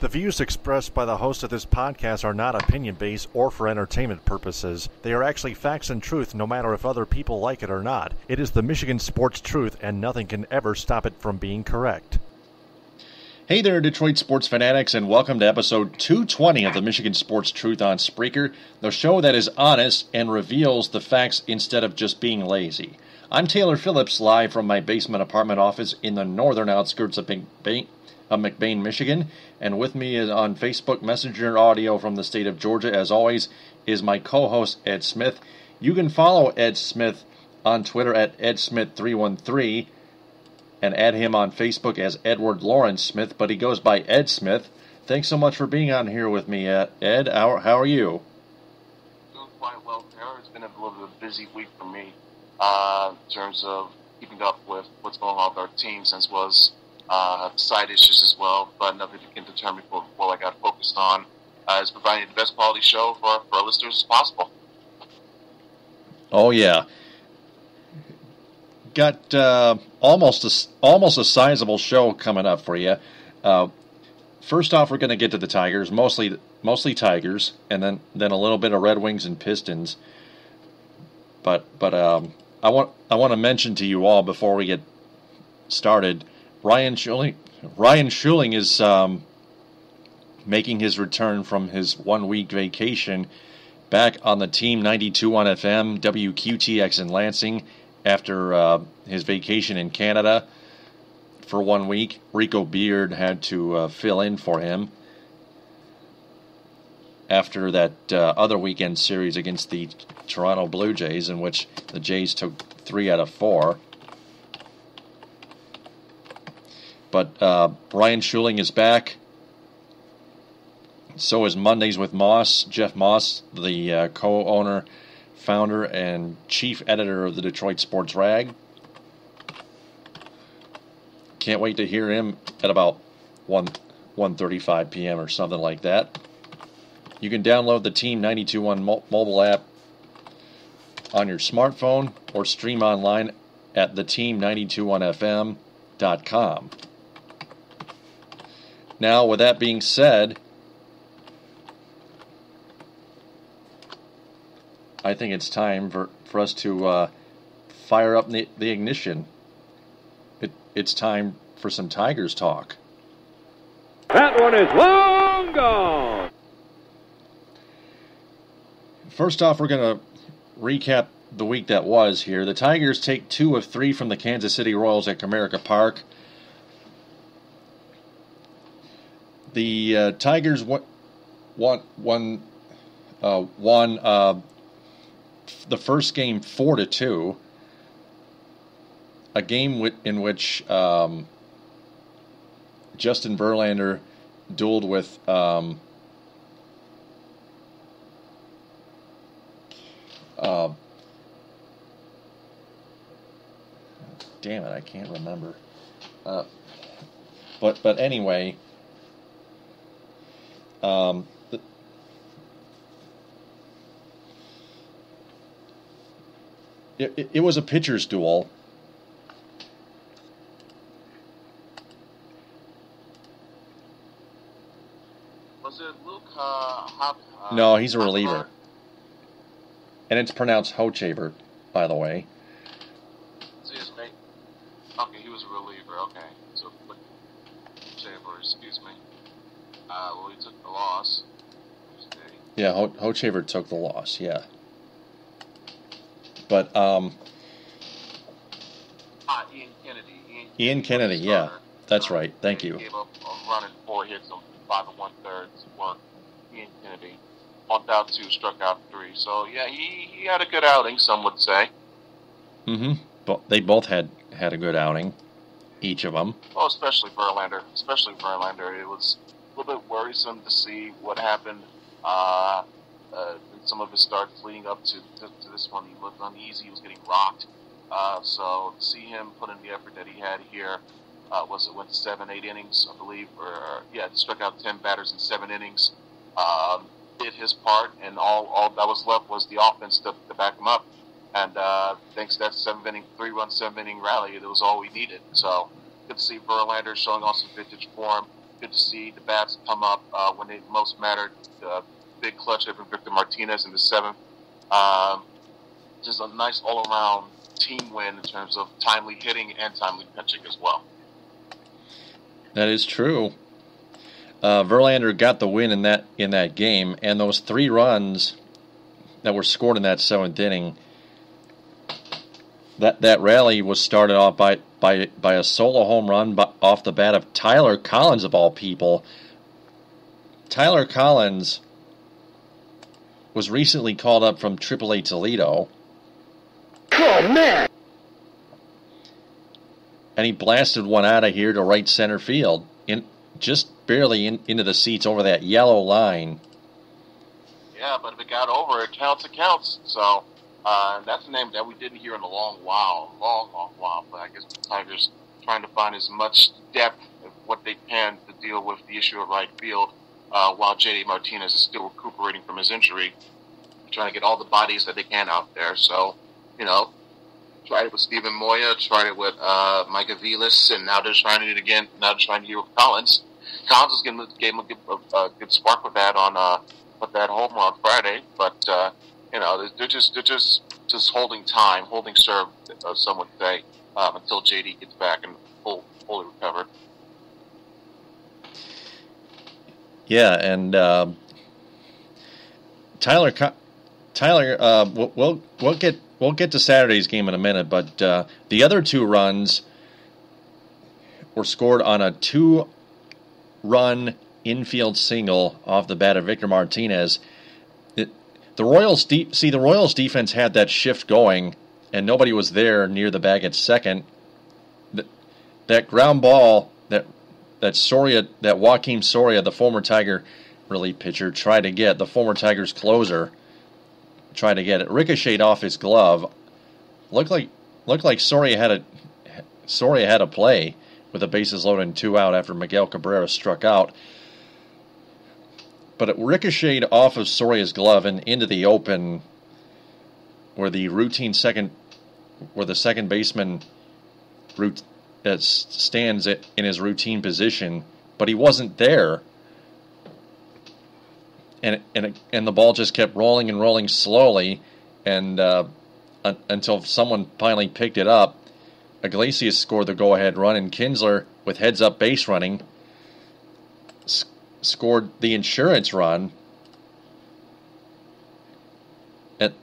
The views expressed by the host of this podcast are not opinion-based or for entertainment purposes. They are actually facts and truth no matter if other people like it or not. It is the Michigan sports truth, and nothing can ever stop it from being correct. Hey there, Detroit sports fanatics, and welcome to episode 220 of the Michigan Sports Truth on Spreaker, the show that is honest and reveals the facts instead of just being lazy. I'm Taylor Phillips, live from my basement apartment office in the northern outskirts of McBain, Michigan, and with me is on Facebook Messenger audio from the state of Georgia, as always, is my co-host Ed Smith. You can follow Ed Smith on Twitter at EdSmith313 and add him on Facebook as Edward Lawrence Smith, but he goes by Ed Smith. Thanks so much for being on here with me, Ed. How are you? Doing quite well, Taylor. It's been a little bit of a busy week for me in terms of keeping up with what's going on with our team, since was side issues as well, but nothing to get determined for what I got focused on is providing the best quality show for our listeners as possible. Oh yeah, got almost a sizable show coming up for you. First off, we're going to get to the Tigers, mostly Tigers, and then a little bit of Red Wings and Pistons. But I want to mention to you all before we get started, Ryan Schuling is making his return from his 1 week vacation back on the Team 92 on FM, WQTX in Lansing, after his vacation in Canada for 1 week. Rico Beard had to fill in for him after that other weekend series against the Toronto Blue Jays, in which the Jays took 3 out of 4. But Ryan Schuling is back. So is Mondays with Moss. Jeff Moss, the co-owner, founder, and chief editor of the Detroit Sports Rag. Can't wait to hear him at about 1:35 p.m. or something like that. You can download the Team 92.1 mobile app on your smartphone or stream online at theteam921fm.com. Now, with that being said, I think it's time for us to fire up the ignition. It's time for some Tigers talk. That one is long gone. First off, we're going to recap the week that was here. The Tigers take 2 of 3 from the Kansas City Royals at Comerica Park. The Tigers won the first game 4-2, a game in which Justin Verlander dueled with damn it, I can't remember. But anyway. It was a pitcher's duel. Was it Luke Hop? No, he's a reliever. And it's pronounced Hochaver, by the way. Okay, he was a reliever. Okay, so Hochaver, excuse me. Well, he took the loss. Yeah, Hochaver took the loss, yeah. But, Ian Kennedy, yeah. That's right, thank you. He gave up a run and 4 hits on 5 1/3 work. Ian Kennedy. 1-2, struck out 3. So, yeah, he had a good outing, some would say. Mm-hmm. But they both had a good outing, each of them. Oh, especially Verlander. It was a little bit worrisome to see what happened in some of his starts leading up to this one. He looked uneasy. He was getting rocked. So to see him put in the effort that he had here, went 7-8 innings, I believe, he struck out 10 batters in 7 innings. Did his part, and all that was left was the offense to back him up. And thanks to that 7-inning rally, that was all we needed. So good to see Verlander showing awesome vintage form. good to see the bats come up when they most mattered. Big clutch from Victor Martinez in the 7th. Just a nice all-around team win in terms of timely hitting and timely pitching as well. That is true. Verlander got the win in that game, and those 3 runs that were scored in that 7th inning. That rally was started off by a solo home run off the bat of Tyler Collins, of all people. Tyler Collins was recently called up from Triple-A Toledo. Oh, man! And he blasted one out of here to right center field, just barely into the seats over that yellow line. Yeah, but if it got over, it counts. So that's a name that we didn't hear in a long while. But I guess the Tigers trying to find as much depth of what they can to deal with the issue of right field while J.D. Martinez is still recuperating from his injury, trying to get all the bodies that they can out there. So, tried it with Steven Moya, tried it with Mike Aviles, and now they're trying it again. Now they're trying to do it with Collins. Collins gave him a good spark with that with that home run on Friday. But they're just holding time, holding serve, some would say, until JD gets back and fully recovered. Yeah, and Tyler, we'll get to Saturday's game in a minute, but the other 2 runs were scored on a 2-run infield single off the bat of Victor Martinez. The Royals defense had that shift going, and nobody was there near the bag at second. That ground ball that Joaquin Soria, the former Tiger relief pitcher, tried to get, the former Tigers closer tried to get it, ricocheted off his glove. Looked like Soria had a play with the bases loaded and 2 out after Miguel Cabrera struck out. But it ricocheted off of Soria's glove and into the open, where the second baseman stands in his routine position, but he wasn't there, and the ball just kept rolling and rolling slowly, and until someone finally picked it up. Iglesias scored the go-ahead run, and Kinsler, with heads-up base running, scored the insurance run, and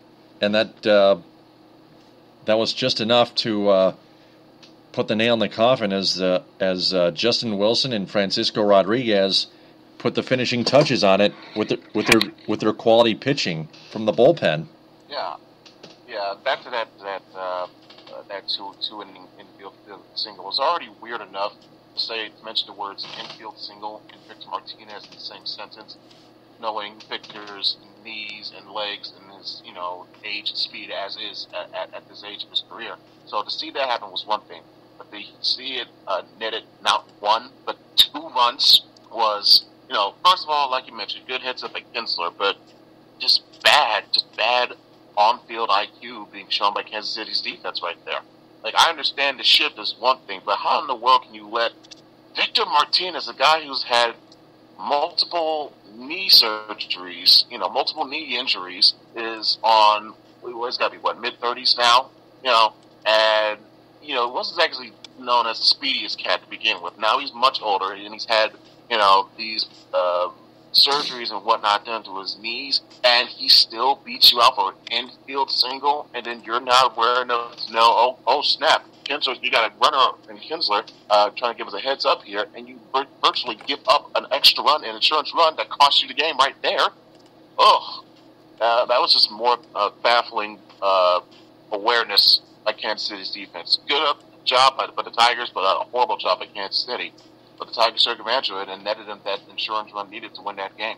that was just enough to put the nail in the coffin as Justin Wilson and Francisco Rodriguez put the finishing touches on it with their quality pitching from the bullpen. Yeah. Back to that two inning infield single. It was already weird enough to mention the words infield single and Victor Martinez in the same sentence, knowing Victor's knees and legs and his age and speed as is at this age of his career. So to see that happen was one thing, but to see it netted not 1 but 2 runs was, first of all, like you mentioned, good hits up at Kinsler, but just bad on-field IQ being shown by Kansas City's defense right there. Like, I understand the shift is one thing, but how in the world can you let Victor Martinez, a guy who's had multiple knee surgeries, multiple knee injuries, is on, he's got to be, mid-30s now? And, wasn't actually known as the speediest cat to begin with. Now he's much older, and he's had, these surgeries and whatnot done to his knees, and he still beats you out for an infield single, and then you're not aware enough to know, oh snap, Kinsler, you got a runner in Kinsler trying to give us a heads up here, and you virtually give up an extra run, an insurance run that cost you the game right there. That was just more baffling awareness by Kansas City's defense. Good job by the Tigers, but a horrible job by Kansas City. But the Tigers took advantage of it and netted them that insurance run needed to win that game.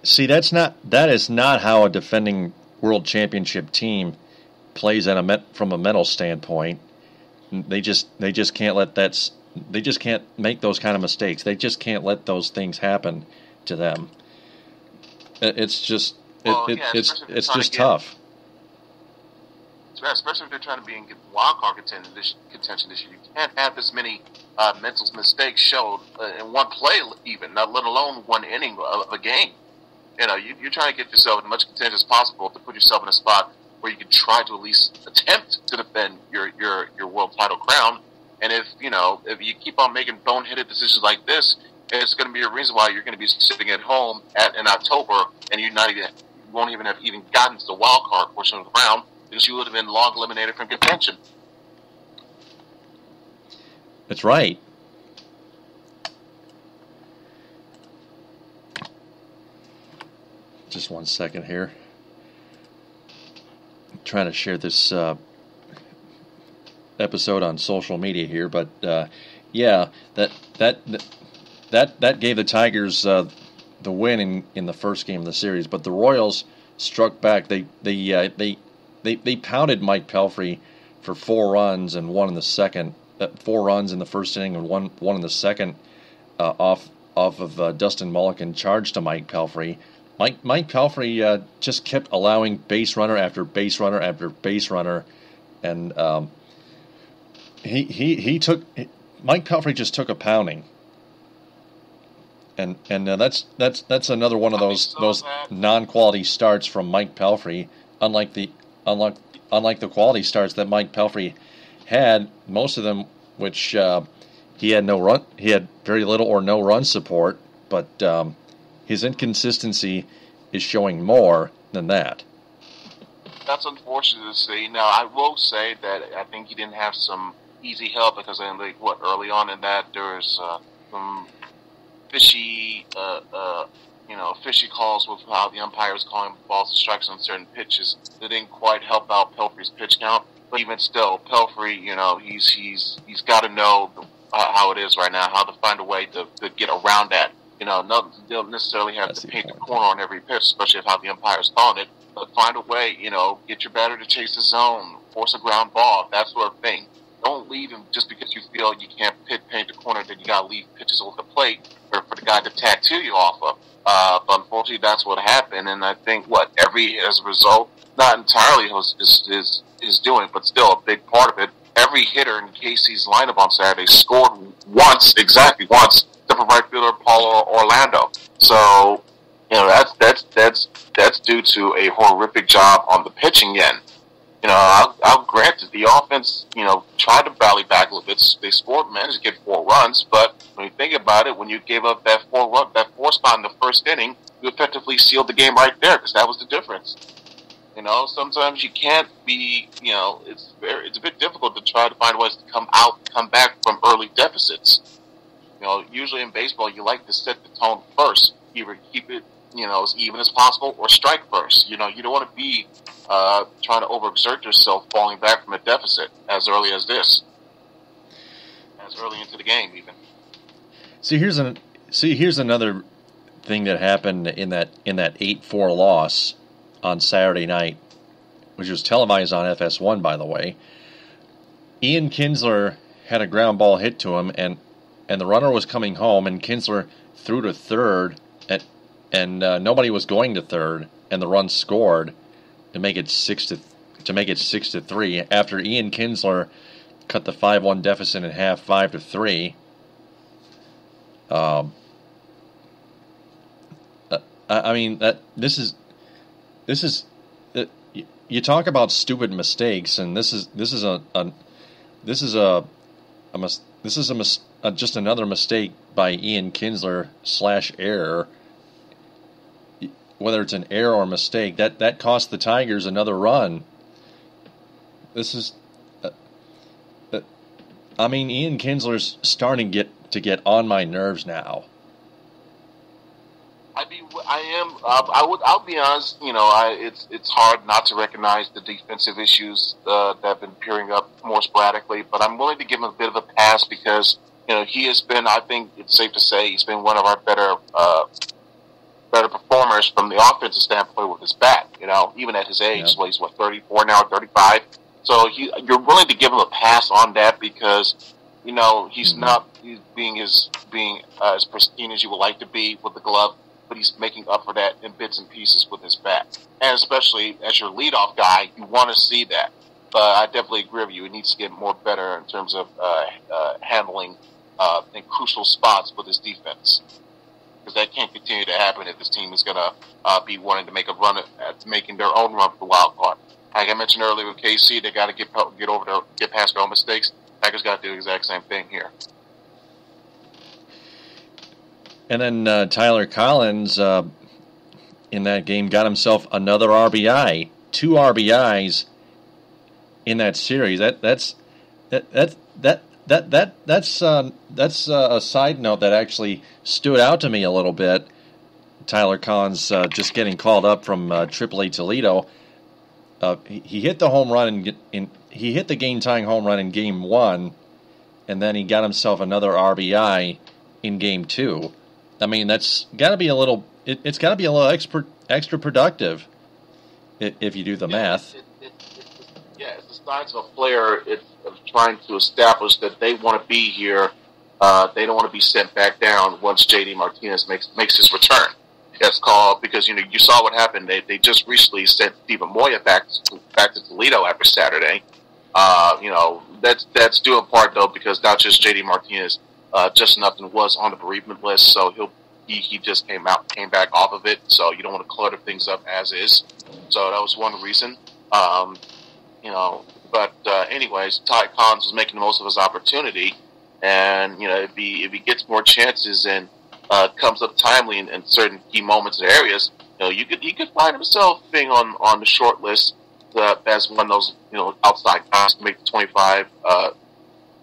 See, that is not how a defending world championship team plays from a mental standpoint. They just can't let they just can't make those kind of mistakes. They just can't let those things happen to them. It's just tough. especially if they're trying to be in wild card contention this year. You can't have this many mental mistakes showed in one play, even not let alone one inning of a game. You're trying to get yourself in as much contention as possible to put yourself in a spot where you can try to at least attempt to defend your world title crown. And if you keep on making boneheaded decisions like this, it's going to be a reason why you're going to be sitting at home in October and you won't even have gotten to the wild card portion of the round because you would have been long eliminated from contention. That's right. Just 1 second here. I'm trying to share this episode on social media here, but yeah, that gave the Tigers the win in the first game of the series. But the Royals struck back. They pounded Mike Pelfrey for 4 runs and 1 in the second. 4 runs in the first inning and one in the second off of Dustin Mulligan charge to Mike Pelfrey. Mike Pelfrey just kept allowing base runner after base runner after base runner, and Mike Pelfrey just took a pounding, and that's another one of those non-quality starts from Mike Pelfrey. Unlike the quality starts that Mike Pelfrey had, most of them which he had very little or no run support, but his inconsistency is showing more than that. That's unfortunate to see. Now, I will say that I think he didn't have some easy help because early on in that there was some fishy calls with how the umpire was calling balls and strikes on certain pitches that didn't quite help out Pelfrey's pitch count. But even still, Pelfrey, he's got to know how it is right now, how to find a way to get around that. You don't necessarily have to paint the corner on every pitch, especially if how the umpire's calling it. But find a way, get your batter to chase the zone, force a ground ball, that sort of thing. Don't leave him just because you feel you can't paint the corner, then you got to leave pitches over the plate for the guy to tattoo you off of. But unfortunately, that's what happened. And I think as a result, not entirely is doing, but still a big part of it. Every hitter in KC's lineup on Saturday scored exactly once. Except for right fielder Paul Orlando. So, that's due to a horrific job on the pitching end. I'll grant that the offense, tried to rally back a little bit. They managed to get 4 runs, but when you think about it, when you gave up that 4 spot in the first inning, you effectively sealed the game right there because that was the difference. Sometimes you can't be, it's a bit difficult to try to find ways to come back from early deficits. Usually in baseball, you like to set the tone first. Either keep it, as even as possible, or strike first. You don't want to be trying to overexert yourself, falling back from a deficit as early as this, as early into the game, even. Here's another thing that happened in that 8-4 loss on Saturday night, which was televised on FS1, by the way. Ian Kinsler had a ground ball hit to him, and the runner was coming home, and Kinsler threw to third, and nobody was going to third, and the run scored to make it 6-3 after Ian Kinsler cut the 5-1 deficit in half 5-3. This is you talk about stupid mistakes, and this is just another mistake by Ian Kinsler / error. Whether it's an error or mistake, that cost the Tigers another run. Ian Kinsler's starting to get on my nerves now. I'll be honest. It's hard not to recognize the defensive issues that have been appearing up more sporadically. But I'm willing to give him a bit of a pass because he has been. I think it's safe to say he's been one of our better performers from the offensive standpoint with his bat. Even at his age, Yeah. He's 34 now, 35. So you're willing to give him a pass on that because he's not being as pristine as you would like to be with the glove. But he's making up for that in bits and pieces with his bat. And especially as your leadoff guy, you want to see that. but I definitely agree with you. It needs to get more better in terms of handling in crucial spots with his defense. Because that can't continue to happen if this team is going to be wanting to make a run at making their own run for the wild card. Like I mentioned earlier with KC, they got to get past their own mistakes. Packers got to do the exact same thing here. And then Tyler Collins in that game got himself another RBI, 2 RBIs in that series. That's a side note that actually stood out to me a little bit. Tyler Collins just getting called up from AAA Toledo. He hit the home run he hit the game-tying home run in Game 1, and then he got himself another RBI in Game 2. I mean, that's got to be a little. It's got to be a little extra productive if you do the math. It's the signs of a player of trying to establish that they want to be here. They don't want to be sent back down once JD Martinez makes his return. That's called because you saw what happened. They just recently sent Steven Moya back to Toledo after Saturday. That's due in part though because not just JD Martinez, Justin Upton was on the bereavement list, so he just came back off of it. So you don't want to clutter things up as is. So that was one reason. Anyways, Ty Collins was making the most of his opportunity, and if he gets more chances and comes up timely in certain key moments and areas, he could find himself being on the short list as one of those outside guys to make the 25.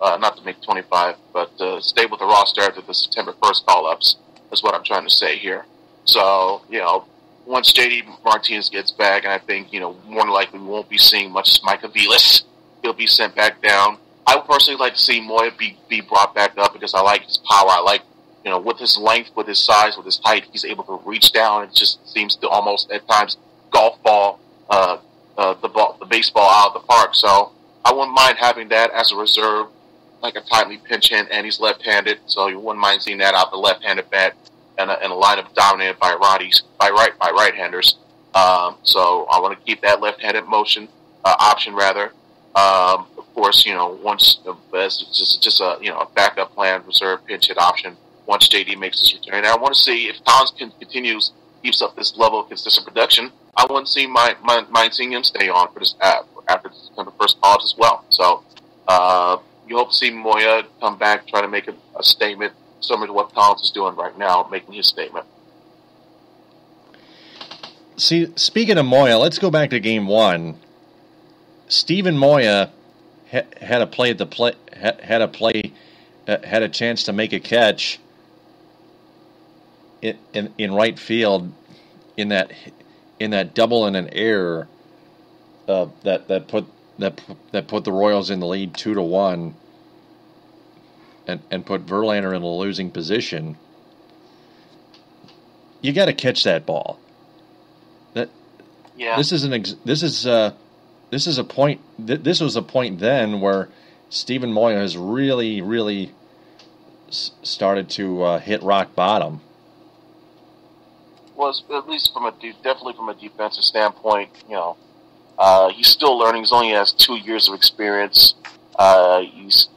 Not to make 25, but stay with the roster after the September 1st call-ups is what I'm trying to say here. So once JD Martinez gets back, and I think more than likely we won't be seeing much Mike Aviles. He'll be sent back down. I would personally like to see Moya be brought back up because I like his power. I like with his length, with his size, with his height, he's able to reach down. It just seems to almost at times golf ball the baseball out of the park. So I wouldn't mind having that as a reserve, like a timely pinch hit, and he's left-handed, so you wouldn't mind seeing that out the left-handed bat and a lineup dominated by right-handers. So I want to keep that left-handed option rather. Of course, once it's just a backup plan, reserve pinch hit option once JD makes his return. And I want to see if Collins keeps up this level of consistent production. I wouldn't mind seeing him stay on for this after the September 1st calls as well. So you hope to see Moya come back, try to make a statement similar to what Collins is doing right now, making his statement. See, speaking of Moya, let's go back to Game 1. Steven Moya had a chance to make a catch in right field in that double and an error that put the Royals in the lead 2-1 and put Verlander in a losing position. You got to catch that ball. This was a point then where Steven Moya has really started to hit rock bottom. Well, at least definitely from a defensive standpoint, he's still learning. He only has 2 years of experience. He's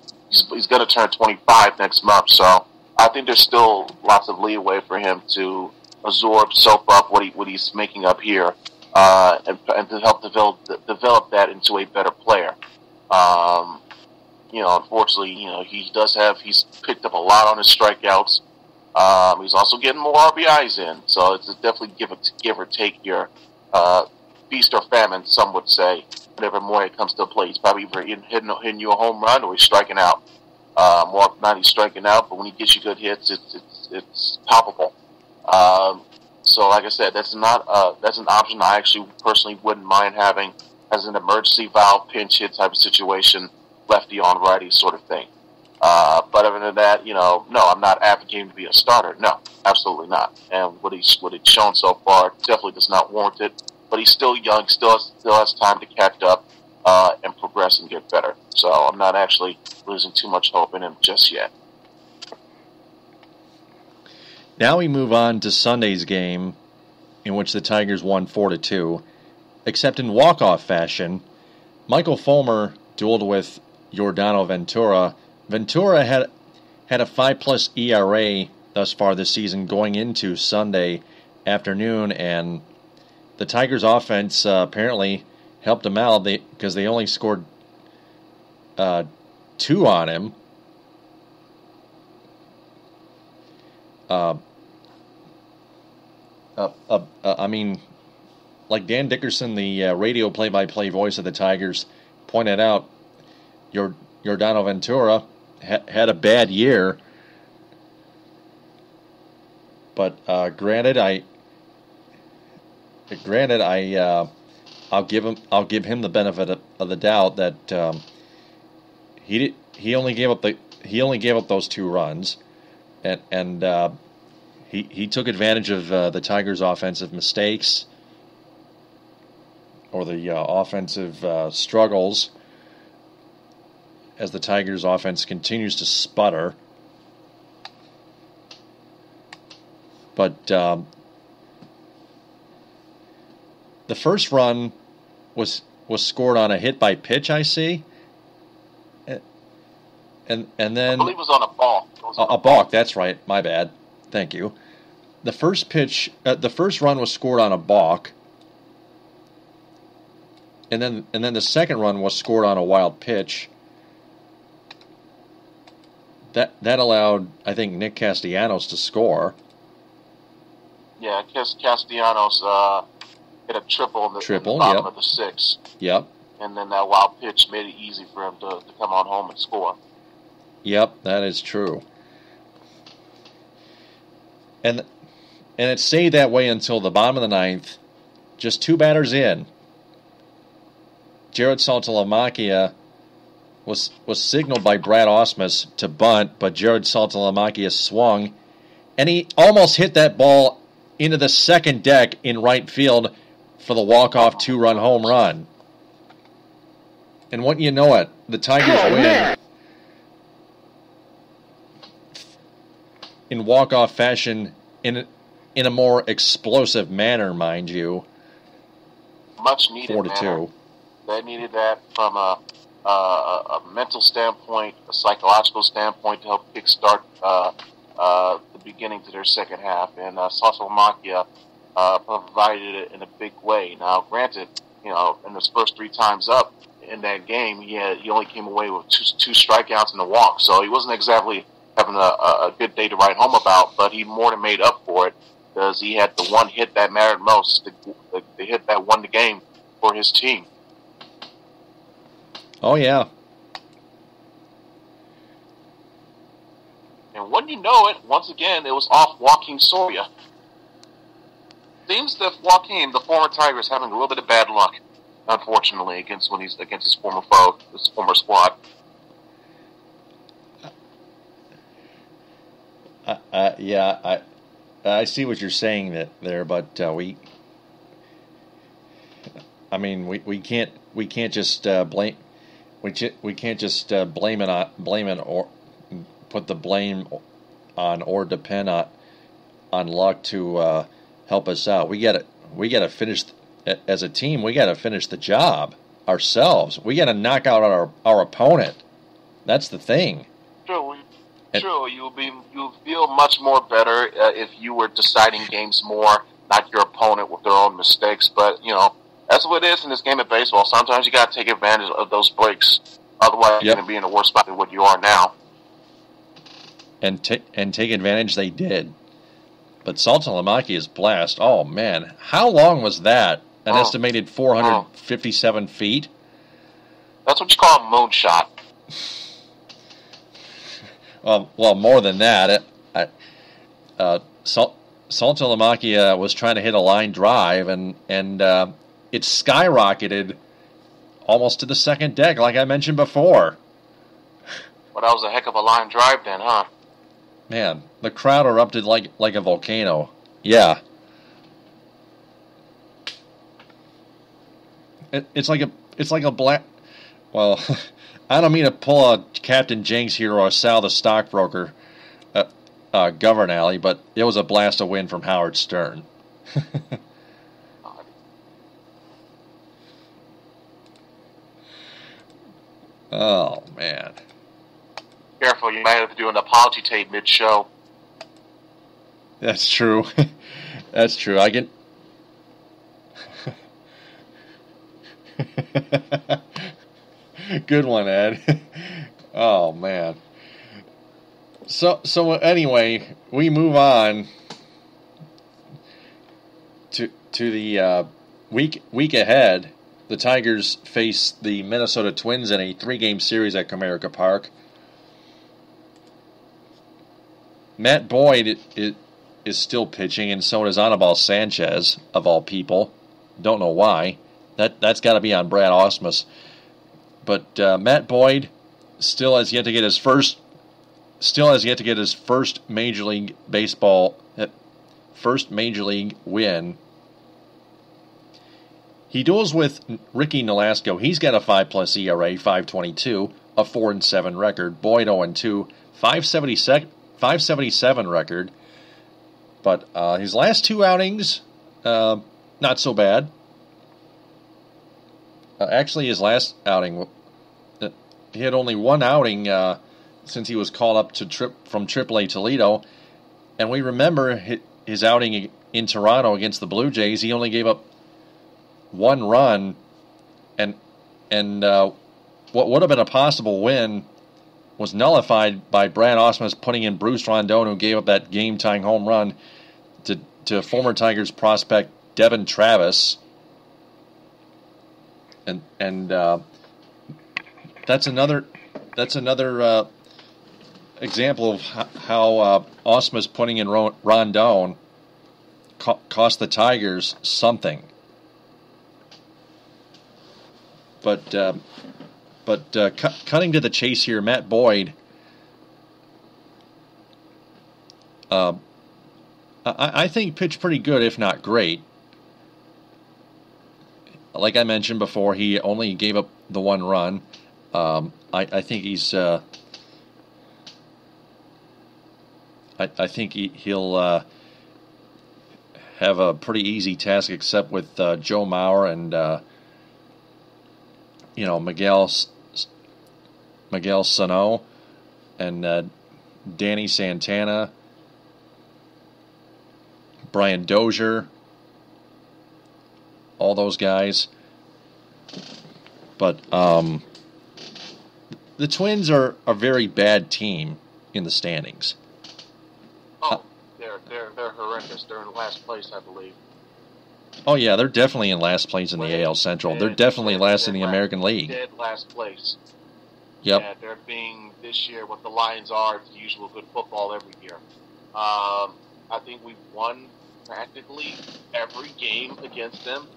going to turn 25 next month, so I think there's still lots of leeway for him to soak up what he's making up here, and to help develop that into a better player. Unfortunately, he's picked up a lot on his strikeouts. He's also getting more RBIs in, so it's definitely give or take here. Feast or famine, some would say. Whenever Moya comes to play, he's probably either hitting you a home run or he's striking out. More often than not, he's striking out, but when he gets you good hits, it's palpable. So, like I said, that's an option I actually personally wouldn't mind having as an emergency valve pinch hit type of situation, lefty on righty sort of thing. But other than that, no, I'm not advocating to be a starter. No, absolutely not. And what he's shown so far definitely does not warrant it. But he's still young, still has time to catch up and progress and get better. So I'm not actually losing too much hope in him just yet. Now we move on to Sunday's game, in which the Tigers won 4-2, except in walk-off fashion. Michael Fulmer dueled with Yordano Ventura. Ventura had a 5+ ERA thus far this season going into Sunday afternoon, and the Tigers' offense apparently helped him out because they only scored 2 on him. I mean, like Dan Dickerson, the radio play-by-play voice of the Tigers, pointed out, Yordano Ventura had a bad year. But granted, I'll give him the benefit of the doubt that he only gave up those 2 runs, and he took advantage of the Tigers' offensive mistakes or the offensive struggles as the Tigers' offense continues to sputter. But the first run was scored on a hit by pitch, I see, and then I believe it was on a balk. A balk. That's right. My bad. Thank you. The first run was scored on a balk, and then the second run was scored on a wild pitch. That allowed, I think, Nick Castellanos to score. Yeah, Castellanos hit a triple in the bottom of the 6th. Yep. And then that wild pitch made it easy for him to come on home and score. Yep, that is true. And it stayed that way until the bottom of the 9th. Just 2 batters in. Jared Saltalamacchia was signaled by Brad Ausmus to bunt, but Jared Saltalamacchia swung, and he almost hit that ball into the second deck in right field for the walk-off 2-run home run. And wouldn't you know it, the Tigers win. Man. In walk-off fashion, in a more explosive manner, mind you. Much needed, 4-2. They needed that from a mental standpoint, a psychological standpoint to help kickstart the beginning to their second half. And Saltalamacchia provided it in a big way. Now, granted, in his first 3 times up in that game, he only came away with two strikeouts and a walk, so he wasn't exactly having a good day to write home about, but he more than made up for it because he had the one hit that mattered most, the hit that won the game for his team. Oh, yeah. And when you know it, once again, it was off Joaquin Soria. Seems that Joaquin, the former Tiger, is having a little bit of bad luck, unfortunately, against his former foe, his former squad. Yeah, I see what you're saying there, but we can't just blame it or put the blame on or depend on luck to help us out. We got to finish as a team. We got to finish the job ourselves. We got to knock out our opponent. That's the thing. True, you'll feel much more better if you were deciding games more, not your opponent with their own mistakes. But that's what it is in this game of baseball. Sometimes you got to take advantage of those breaks. Otherwise, you're going to be in a worse spot than what you are now. And take advantage they did. But Saltalamacchia's blast, oh man, how long was that? An estimated 457 feet. That's what you call a moonshot. Well, more than that. Saltalamacchia was trying to hit a line drive, and it skyrocketed almost to the second deck, like I mentioned before. Well, that was a heck of a line drive then, huh? Man, the crowd erupted like a volcano. Yeah. It's like a black. Well, I don't mean to pull a Captain Jenks here or Sal the stockbroker, Govern Alley, but it was a blast of wind from Howard Stern. Oh, man. Careful, you might have to do an apology tape mid-show. That's true. That's true. I get... Good one, Ed. Oh, man. So anyway, we move on to the week ahead. The Tigers face the Minnesota Twins in a 3-game series at Comerica Park. Matt Boyd is still pitching, and so does Anibal Sanchez, of all people. Don't know why. That's got to be on Brad Ausmus. But Matt Boyd still has yet to get his first Major League Baseball first Major League win. He duels with Ricky Nolasco. He's got a 5+ ERA, 5.22, a 4-7 record. Boyd 0-2, 577 record. But his last 2 outings, not so bad. Actually, his last outing, he had only 1 outing since he was called up from AAA Toledo. And we remember his outing in Toronto against the Blue Jays. He only gave up 1 run, and what would have been a possible win was nullified by Brad Ausmus putting in Bruce Rondon, who gave up that game-tying home run to former Tigers prospect Devin Travis. And that's another example of how Ausmus putting in Rondon cost the Tigers something. But cutting to the chase here, Matt Boyd. I think pitched pretty good, if not great. Like I mentioned before, he only gave up the 1 run. I think he's. I think he'll have a pretty easy task, except with Joe Mauer and Miguel Sano and Danny Santana, Brian Dozier, all those guys. But the Twins are a very bad team in the standings. Oh, they're horrendous. They're in last place, I believe. Oh yeah, they're definitely in last place in the AL Central. They're definitely last in the American League. Dead last place. Yep. Yeah, they're being this year what the Lions are. It's the usual good football every year. I think we've won practically every game against them,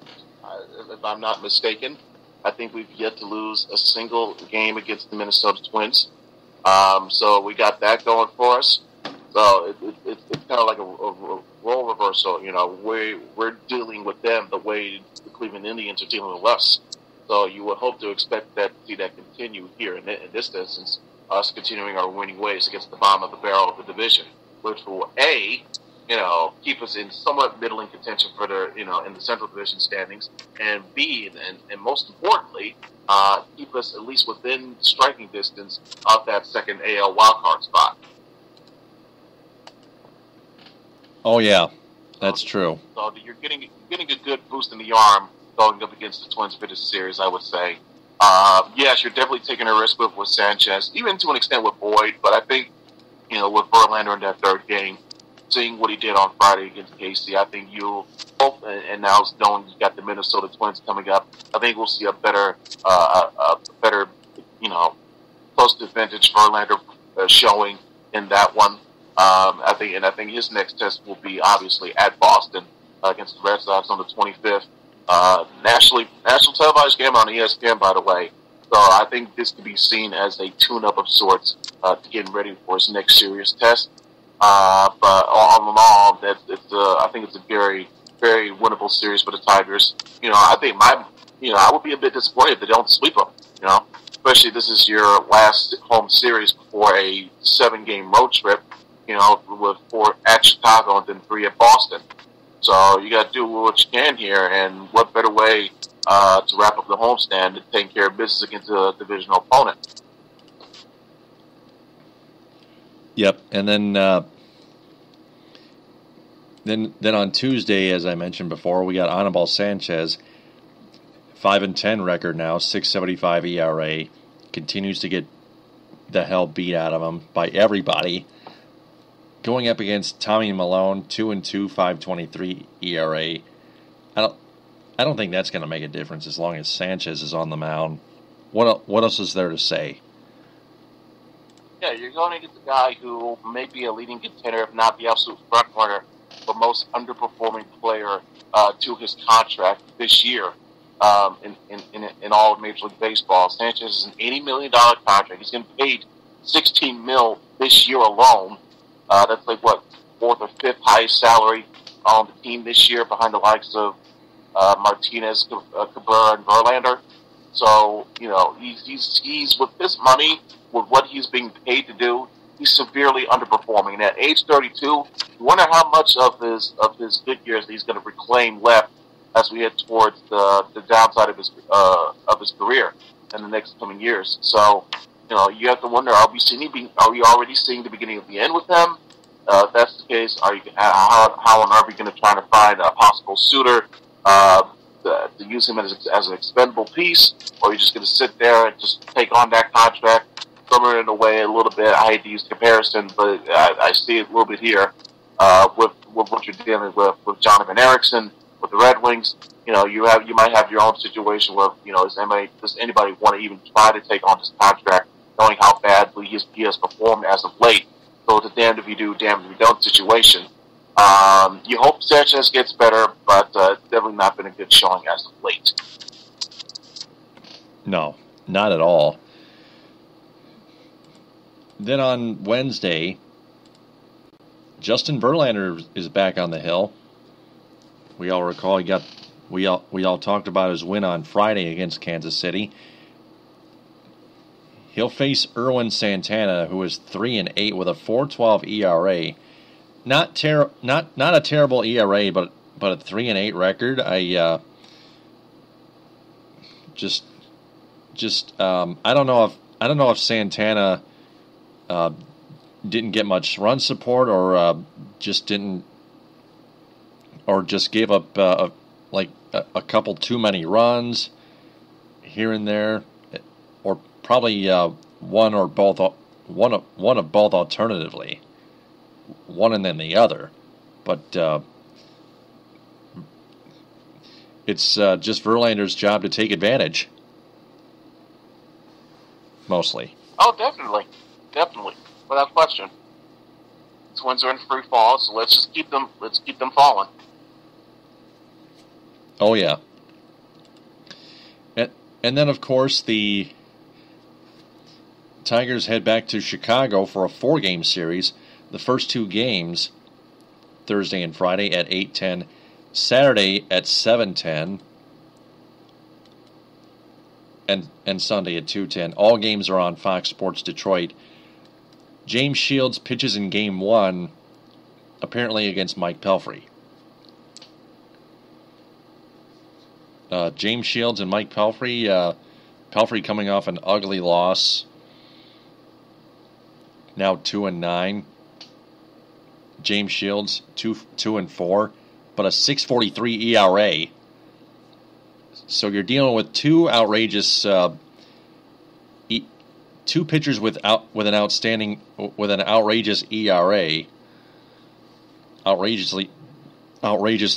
if I'm not mistaken. I think we've yet to lose a single game against the Minnesota Twins. So we got that going for us. So it's kind of like a role reversal. We're dealing with them the way the Cleveland Indians are dealing with us. So you would hope to expect that see that continue here in this instance, us continuing our winning ways against the bottom of the barrel of the division, which will keep us in somewhat middling contention for the in the Central Division standings, and B, and most importantly, keep us at least within striking distance of that second AL wildcard spot. Oh yeah, that's true. So you're getting a good boost in the arm going up against the Twins for this series, I would say. Yes, you're definitely taking a risk with Sanchez, even to an extent with Boyd, but I think with Verlander in that 3rd game, seeing what he did on Friday against Casey, I think you'll hope, and now knowing you got the Minnesota Twins coming up, I think we'll see a better close to vintage Verlander showing in that one. I think his next test will be obviously at Boston against the Red Sox on the 25th. National televised game on ESPN, by the way. So I think this could be seen as a tune-up of sorts to getting ready for his next serious test. But all in all, I think it's a very, very winnable series for the Tigers. I think I would be a bit disappointed if they don't sweep them. Especially this is your last home series before a 7-game road trip. With 4 at Chicago and then 3 at Boston. So you got to do what you can here, and what better way to wrap up the homestand and take care of business against a divisional opponent. Yep, and then on Tuesday, as I mentioned before, we got Anibal Sanchez, 5-10 record now, 6.75 ERA, continues to get the hell beat out of him by everybody. Going up against Tommy Malone, 2-2, 5.23 ERA. I don't think that's going to make a difference as long as Sanchez is on the mound. What else is there to say? Yeah, you're going to get the guy who may be a leading contender, if not the absolute front runner, the most underperforming player to his contract this year in all of Major League Baseball. Sanchez is an $80 million contract. He's getting paid $16 million this year alone. That's like, what, fourth or fifth highest salary on the team this year behind the likes of Martinez, Cabrera, and Verlander. So, he's with this money, with what he's being paid to do, he's severely underperforming. And at age 32, you wonder how much of his good years he's going to reclaim left as we head towards the downside of his career in the next coming years. So, you have to wonder: are we already seeing the beginning of the end with him? If that's the case, how on earth are we going to try to find a possible suitor to use him as an expendable piece, or are you just going to sit there and just take on that contract, throw it in a way a little bit? I hate to use comparison, but I see it a little bit here with what you're dealing with Jonathan Erickson, with the Red Wings. You might have your own situation where does anybody want to even try to take on this contract, knowing how badly he has performed as of late? So it's a damned if you do, damned if you don't situation. You hope Sanchez gets better, but definitely not been a good showing as of late. No, not at all. Then on Wednesday, Justin Verlander is back on the hill. We all recall we all talked about his win on Friday against Kansas City. He'll face Erwin Santana, who is 3-8 with a 4.12 ERA. Not a terrible ERA, but a 3-8 record. I don't know if Santana didn't get much run support, or just gave up a couple too many runs here and there, or probably one of both alternatively, one and then the other. But it's just Verlander's job to take advantage, mostly. Oh, definitely, without question. Twins are in free fall, so let's keep them falling. Oh yeah. And then of course the Tigers head back to Chicago for a 4-game series. The first 2 games, Thursday and Friday at 8:10, Saturday at 7:10, and Sunday at 2:10. All games are on Fox Sports Detroit. James Shields pitches in Game 1, apparently against Mike Pelfrey. James Shields and Mike Pelfrey. Pelfrey coming off an ugly loss. Now 2-9. James Shields 2-4, but a 6.43 ERA. So you're dealing with two outrageous, two pitchers with an outrageous ERA, outrageously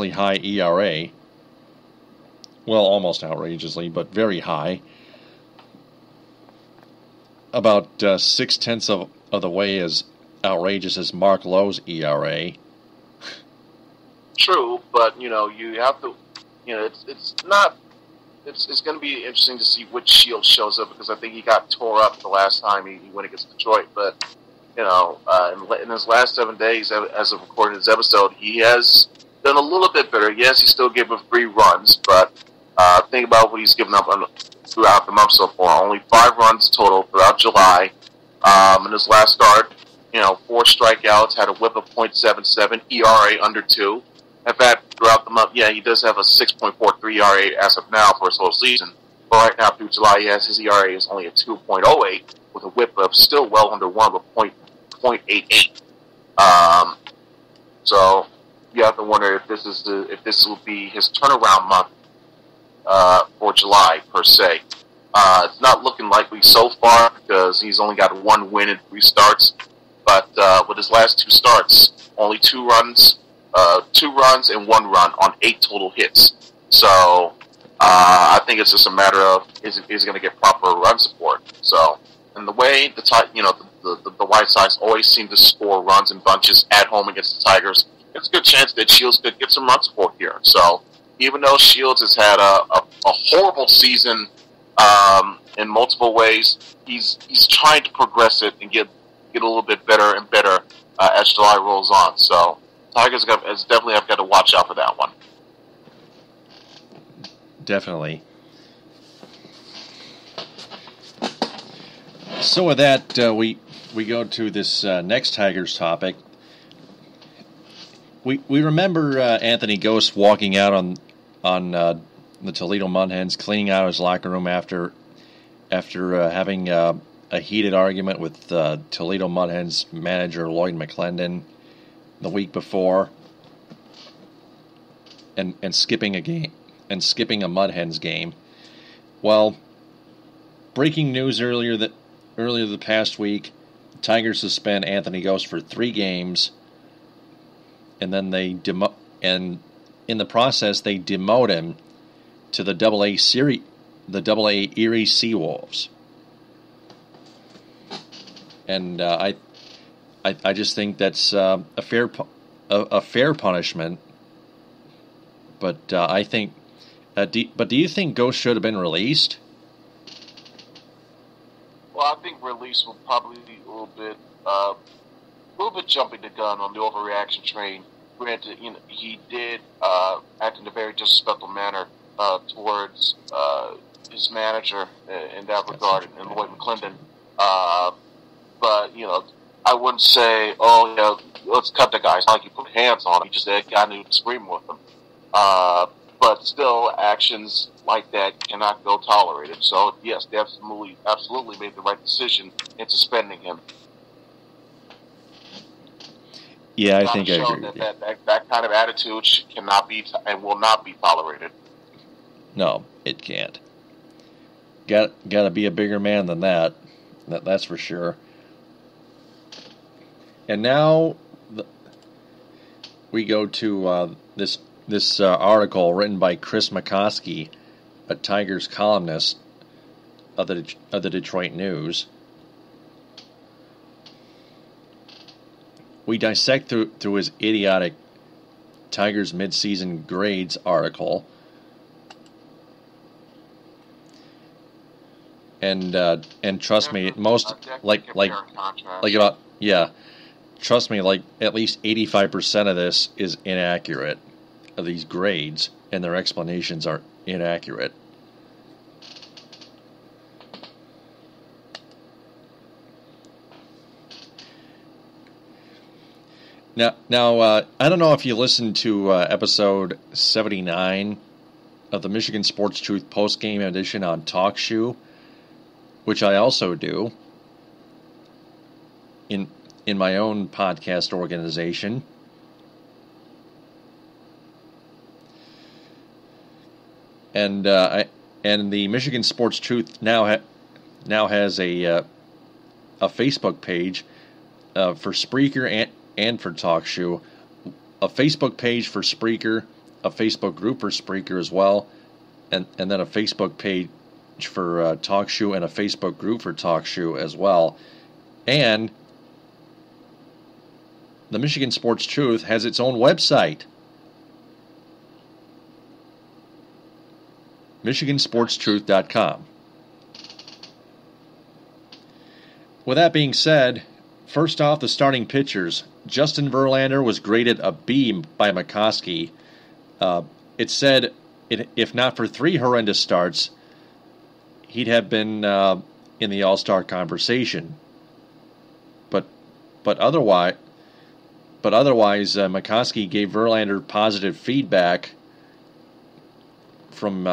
high ERA. Well, almost outrageously, but very high. About 0.6 of the way as outrageous as Mark Lowe's ERA. True, but you have to, it's not. It's going to be interesting to see which Shield shows up, because I think he got tore up the last time he went against Detroit. But in his last 7 days, as of recording this episode, he has done a little bit better. Yes, he still gave up 3 runs, but think about what he's given up throughout the month so far. Only 5 runs total throughout July. In his last start, 4 strikeouts, had a WHIP of .77, ERA under 2. In fact, throughout the month, yeah, he does have a 6.43 ERA as of now for his whole season. But right now, through July, yes, his ERA is only a 2.08 with a whip of still well under 1 with .88. So you have to wonder if this will be his turnaround month for July per se. It's not looking likely so far because he's only got 1 win in 3 starts. But with his last 2 starts, only 2 runs and 1 run on 8 total hits. So I think it's just a matter of is he going to get proper run support. So, and the way the White Sox always seem to score runs in bunches at home against the Tigers, there's a good chance that Shields could get some run support here. So even though Shields has had a horrible season in multiple ways, he's trying to progress it and get a little bit better and better as July rolls on. So Tigers definitely have got to watch out for that one. Definitely. So with that, we go to this next Tigers topic. We remember Anthony Gose walking out on the Toledo Mud Hens, cleaning out his locker room after having a heated argument with Toledo Mud Hens manager Lloyd McClendon the week before, and skipping a game and skipping a Mud Hens game. Well, breaking news earlier the past week, Tigers suspend Anthony Gose for 3 games, and then and in the process they demote him to the Double-A Erie Seawoles. And I just think that's a fair punishment. But I think. Do you think Gose should have been released? Well, I think release will probably be a little bit jumping the gun on the overreaction train. Granted, he did act in a very disrespectful manner towards his manager in that regard, and Lloyd McClendon. But I wouldn't say, let's cut the guy. It's not like you put hands on him. You just got to scream with him. But still, actions like that cannot go tolerated. So, yes, they absolutely made the right decision in suspending him. Yeah, I think I agree. That kind of attitude cannot be and will not be tolerated. No, it can't. Got to be a bigger man than that. That's for sure. And now we go to this article written by Chris McCosky, a Tigers columnist of the Detroit News. We dissect through his idiotic Tigers midseason grades article, and trust me, trust me, like at least 85% of this is inaccurate. Of these grades, and their explanations are inaccurate. Now, I don't know if you listened to episode 79 of the Michigan Sports Truth post-game edition on Talk Shoe, which I also do in my own podcast organization. And the Michigan Sports Truth now has a Facebook page for Spreaker and for TalkShoe, a Facebook page for Spreaker, a Facebook group for Spreaker as well, and then a Facebook page for TalkShoe and a Facebook group for TalkShoe as well. And the Michigan Sports Truth has its own website, MichiganSportsTruth.com. With that being said, first off, the starting pitchers. Justin Verlander was graded a B by McCosky. It said, if not for 3 horrendous starts, he'd have been in the All-Star conversation. But otherwise, but otherwise, McCosky gave Verlander positive feedback from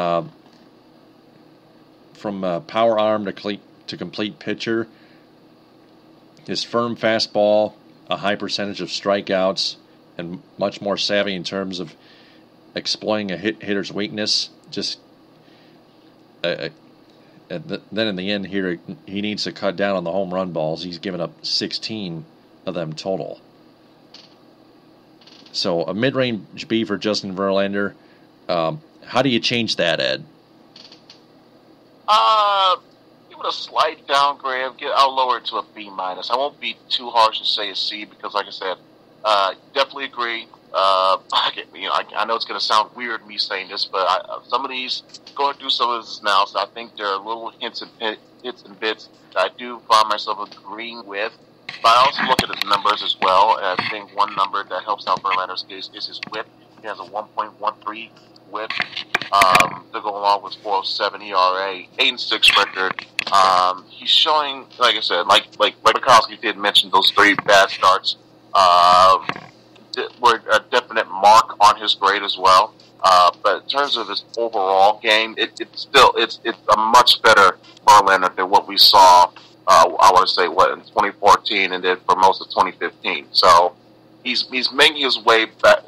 power arm to complete pitcher. His firm fastball, a high percentage of strikeouts, and much more savvy in terms of exploiting a hitter's weakness. Just then in the end here, he needs to cut down on the home run balls. He's given up 16 of them total. So a mid-range B for Justin Verlander. How do you change that, Ed? Give it a slight downgrade. I'll lower it to a B-. I won't be too harsh and say a C because, like I said, definitely agree. I know it's going to sound weird me saying this, but some of these, going through some of this now, so I think there are little hits and bits that I do find myself agreeing with. But I also look at his numbers as well, and I think one number that helps out Verlander's case is his whip. He has a 1.13 whip to go along with 4.07 ERA, 8-6 record. He's showing, like I said, like McCosky did mention, those 3 bad starts were a definite mark on his grade as well. But in terms of his overall game, it's a much better Verlander than what we saw. I want to say in 2014 and then for most of 2015. So he's making his way back,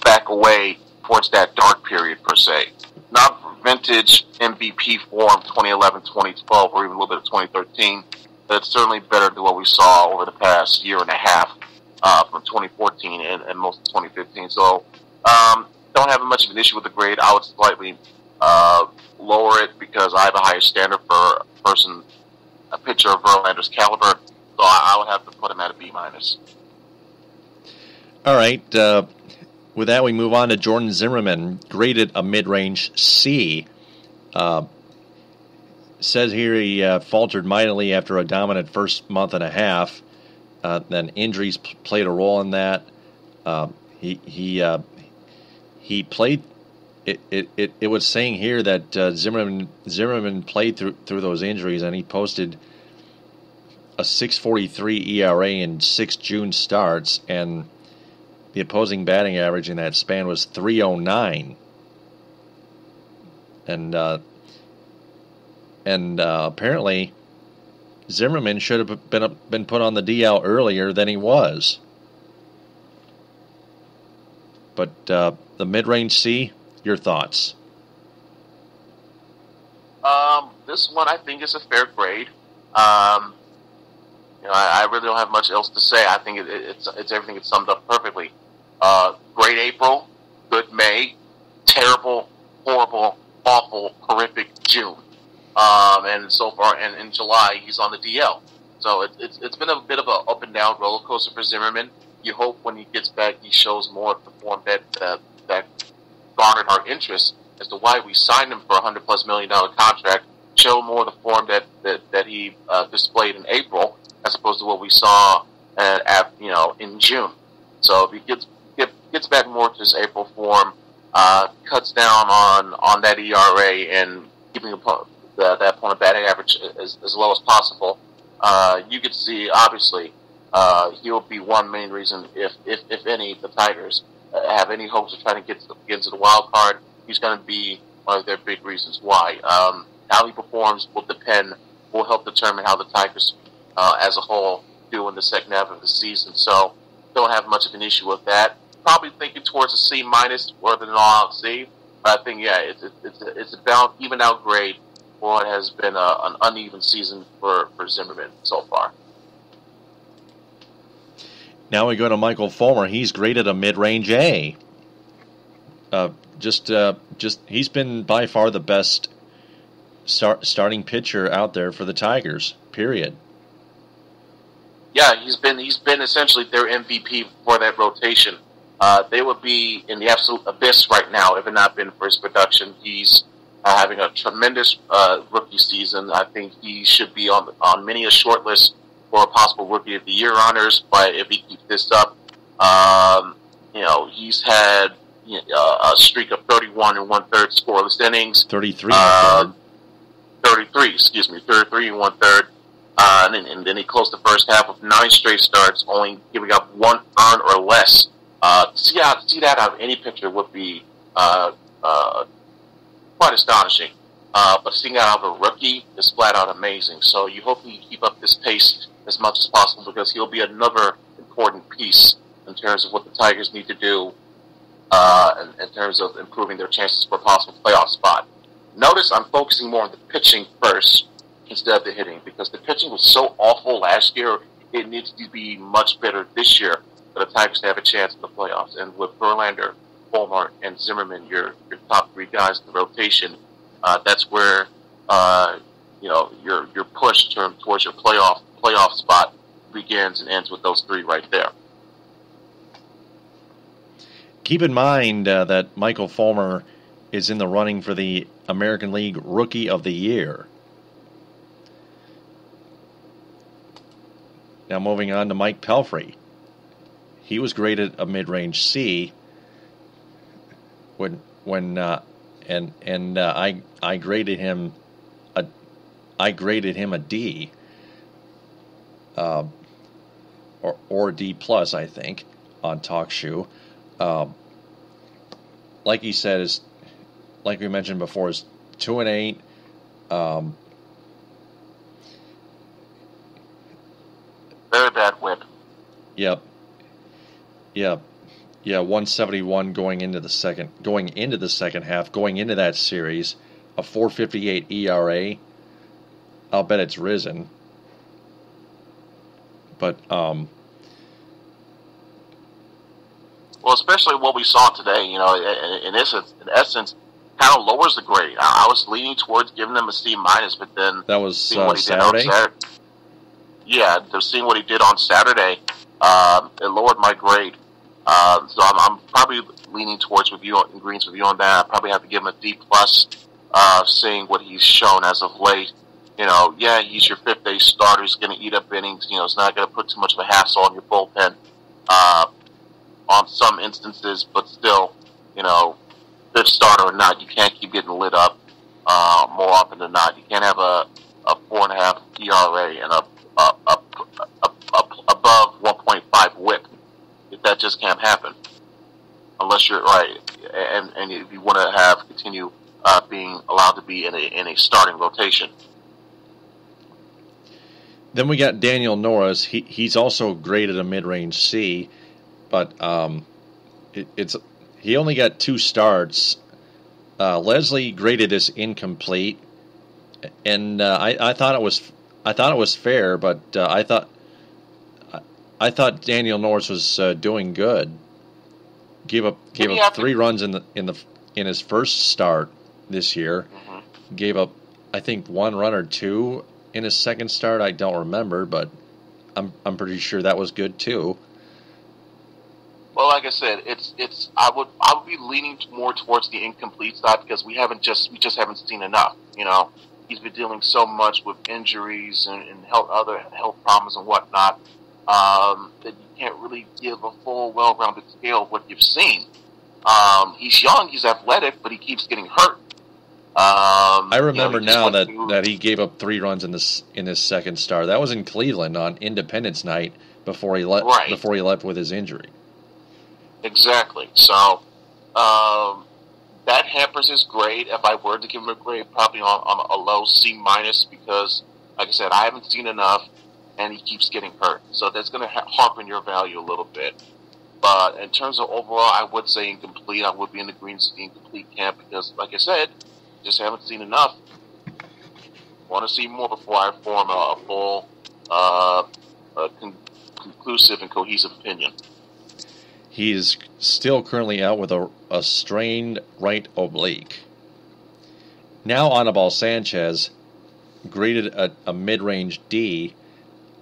back away towards that dark period per se. Not vintage MVP form 2011, 2012, or even a little bit of 2013. But it's certainly better than what we saw over the past year and a half from 2014 and most of 2015. So don't have much of an issue with the grade. I would slightly lower it because I have a higher standard for a pitcher of Verlander's caliber. So I would have to put him at a B-. All right. With that, we move on to Jordan Zimmerman, graded a mid-range C. Says here he faltered mightily after a dominant first month and a half. Then injuries played a role in that. He played. It was saying here that Zimmerman played through those injuries, and he posted a 6.43 ERA in 6 June starts, and the opposing batting average in that span was 309. And apparently Zimmerman should have been put on the DL earlier than he was. But the mid-range C, your thoughts? This one I think is a fair grade. I really don't have much else to say. I think it's everything. It's summed up perfectly. Great April, good May, terrible, horrible, awful, horrific June. And so far, and in July, he's on the DL. So it's been a bit of an up and down roller coaster for Zimmerman. You hope when he gets back, he shows more of the form that garnered our interest as to why we signed him for $100+ million contract. Show more of the form that he displayed in April, as opposed to what we saw in June. So if he gets back more to his April form, cuts down on that ERA and keeping that opponent batting average as low as possible, you could see, obviously, he'll be one main reason, if any, the Tigers have any hopes of trying to get into the wild card. He's going to be one of their big reasons why. How he performs will help determine how the Tigers as a whole do in the second half of the season. So don't have much of an issue with that. Probably thinking towards a C- rather than an all-out C. But I think, it's about even out grade for what has been an uneven season for Zimmerman so far. Now we go to Michael Fulmer. He's graded a mid-range A. He's been by far the best starting pitcher out there for the Tigers. Period. Yeah, he's been essentially their MVP for that rotation. They would be in the absolute abyss right now if it not been for his production. He's having a tremendous rookie season. I think he should be on many a short list for a possible Rookie of the Year honors. But if he keeps this up, he's had a streak of 31 1/3 scoreless innings. 33. 33 1/3. And then he closed the first half with 9 straight starts, only giving up 1 earned or less. To see that out of any pitcher would be quite astonishing. But seeing that out of a rookie is flat out amazing. So you hope he keep up this pace as much as possible, because he'll be another important piece in terms of what the Tigers need to do in terms of improving their chances for a possible playoff spot. Notice I'm focusing more on the pitching first instead of the hitting, because the pitching was so awful last year. It needs to be much better this year for the Tigers to have a chance in the playoffs. And with Verlander, Fulmer, and Zimmerman, your top 3 guys in the rotation, that's where your push towards your playoff spot begins and ends with those 3 right there. Keep in mind that Michael Fulmer is in the running for the American League Rookie of the Year. Now moving on to Mike Pelfrey. He was graded a mid-range C when I graded him a D or D plus, I think, on TalkShoe. Like he said, like we mentioned before, is 2-8. Very bad whip. Yep. 171 going into the second half, going into that series, a 4.58 ERA. I'll bet it's risen. But well, especially what we saw today, in essence, kind of lowers the grade. I was leaning towards giving them a C minus, but then that was Saturday. Yeah, seeing what he did on Saturday, it lowered my grade. So I'm probably leaning towards Green's review on that. I probably have to give him a D plus, seeing what he's shown as of late. He's your 5th-day starter. He's going to eat up innings. He's not going to put too much of a hassle on your bullpen on some instances, but still, 5th starter or not, you can't keep getting lit up more often than not. You can't have a 4.5 ERA and a above 1.5 whip. That just can't happen unless you're right, and if you want to continue being allowed to be in a starting rotation. Then we got Daniel Norris. He's also graded a mid-range C, but he only got 2 starts. Leslie graded this incomplete, and I thought it was fair, but I thought Daniel Norris was doing good. Gave up 3 runs in his first start this year. Mm-hmm. Gave up, I think, 1 run or 2 in his second start. I don't remember, but I'm pretty sure that was good too. Well, like I said, I would be leaning more towards the incomplete side, because we just haven't seen enough. He's been dealing so much with injuries and other health problems and whatnot, that you can't really give a full, well-rounded scale of what you've seen. He's young, he's athletic, but he keeps getting hurt. I remember now that he gave up 3 runs in his second start. That was in Cleveland on Independence Night before he left with his injury. Exactly. So that hampers his grade. If I were to give him a grade, probably on a low C minus, because, like I said, I haven't seen enough, and he keeps getting hurt. So that's going to harpen your value a little bit. But in terms of overall, I would say incomplete. I would be in the Green's incomplete camp, because, like I said, just haven't seen enough. Want to see more before I form a full, conclusive and cohesive opinion. He is still currently out with a strained right oblique. Now Anibal Sanchez graded a mid-range D.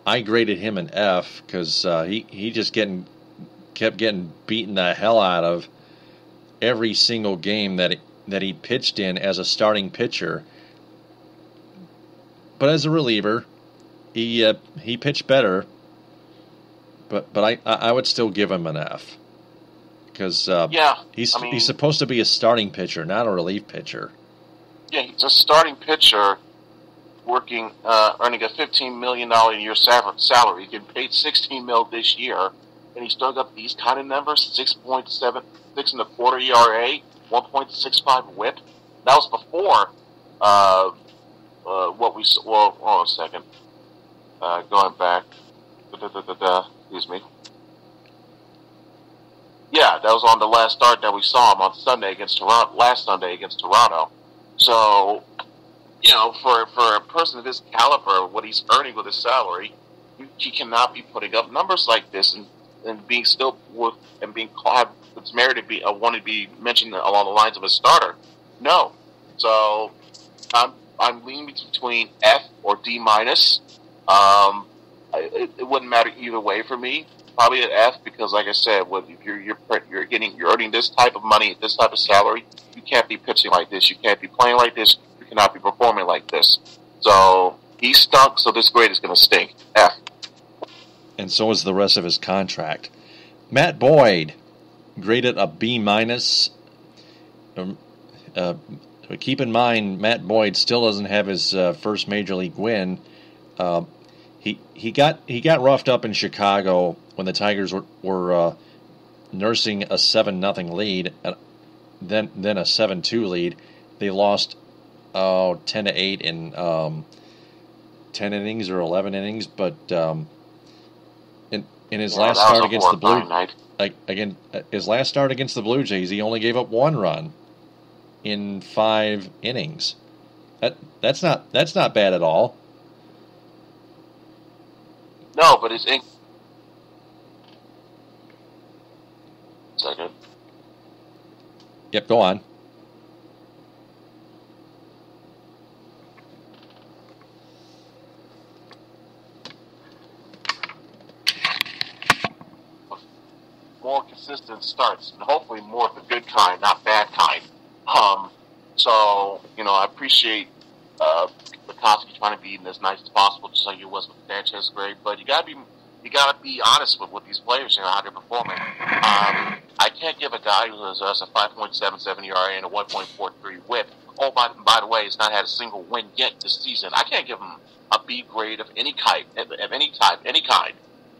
I graded him an F because he just kept getting beaten the hell out of every single game that he pitched in as a starting pitcher. But as a reliever, he pitched better. But I would still give him an F, because he's supposed to be a starting pitcher, not a relief pitcher. Yeah, he's a starting pitcher earning a $15 million a year salary. He's getting paid $16 million this year, and he's still got these kind of numbers: 6.7, 6.25 ERA, 1.65 WHIP. That was before what we saw. Well, hold on a second. Going back. Excuse me. Yeah, that was on the last start that we saw him on Sunday against Toronto. Last Sunday against Toronto. So, for a person of his caliber, what he's earning with his salary, he cannot be putting up numbers like this and being still with and being called. It's merit to be wanted to be mentioned along the lines of a starter. No, so I'm leaning between F or D minus. It wouldn't matter either way for me. Probably an F because, like I said, if you're earning this type of money, this type of salary, you can't be pitching like this. You can't be playing like this. You cannot be performing like this. So he stunk. So this grade is going to stink. F. And so is the rest of his contract. Matt Boyd graded a B minus. Keep in mind, Matt Boyd still doesn't have his first major league win. He got roughed up in Chicago when the Tigers were nursing a 7-0 lead, then a 7-2 lead. They lost 10-8 in 10 innings or 11 innings, but in his last start against the Blue Jays, he only gave up 1 run in 5 innings. That's not bad at all. No, but it's second. Yep, go on. More consistent starts, and hopefully more of the good kind, not bad kind. So I appreciate McCosky trying to be as nice as possible, just like he was with Sanchez grade. But you gotta be honest with these players, how they're performing. I can't give a guy who has a 5.77 ERA and a 1.43 WHIP. Oh, by the way, he's not had a single win yet this season. I can't give him a B grade of any kind, any kind.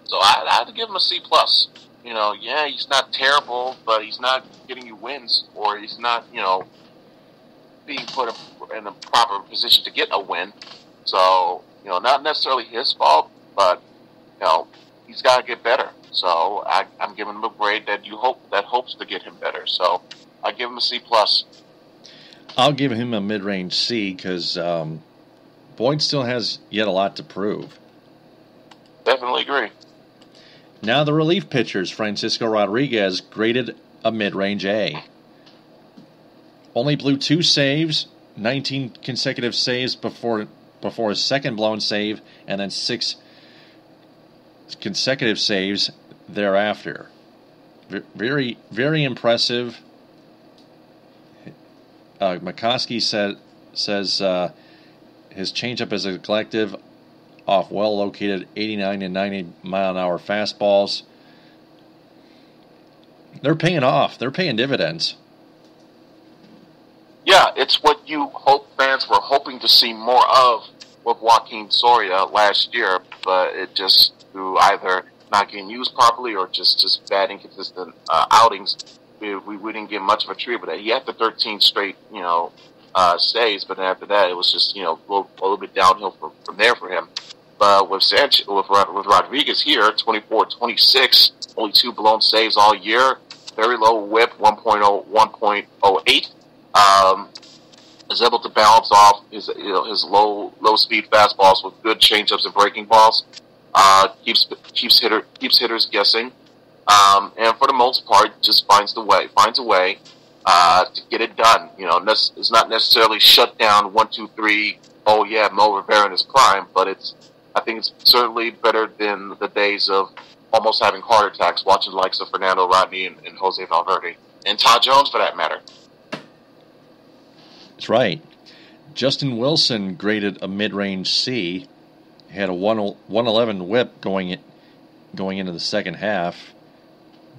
So I have to give him a C plus. Yeah, he's not terrible, but he's not getting you wins, or he's not, being put in a proper position to get a win. So, not necessarily his fault, but, he's got to get better. So I'm giving him a grade that hopes to get him better. So I give him a C plus. I'll give him a mid-range C because Boyd still has yet a lot to prove. Definitely agree. Now the relief pitchers, Francisco Rodriguez graded a mid-range A. Only blew 2 saves, 19 consecutive saves before his second blown save, and then 6 consecutive saves thereafter. Very, very impressive. McCosky says his changeup is a collective off well-located 89 and 90 mile-an-hour fastballs. They're paying off. They're paying dividends. Yeah, it's what fans were hoping to see more of with Joaquin Soria last year, but it just through either not getting used properly or just bad, inconsistent outings. We didn't get much of a treat with that. He had the 13 straight, saves, but after that, it was just, a little bit downhill from there for him. But with Rodriguez here, 24-26, only 2 blown saves all year, very low WHIP, 1.08. Is able to balance off his low speed fastballs with good changeups and breaking balls. Keeps hitters guessing, and for the most part, just finds a way to get it done. It's not necessarily shut down 1, 2, 3. Oh yeah, Mo Rivera in his prime, but I think it's certainly better than the days of almost having heart attacks watching the likes of Fernando Rodney and Jose Valverde and Todd Jones for that matter. That's right. Justin Wilson graded a mid-range C. He had a 111 WHIP going into the second half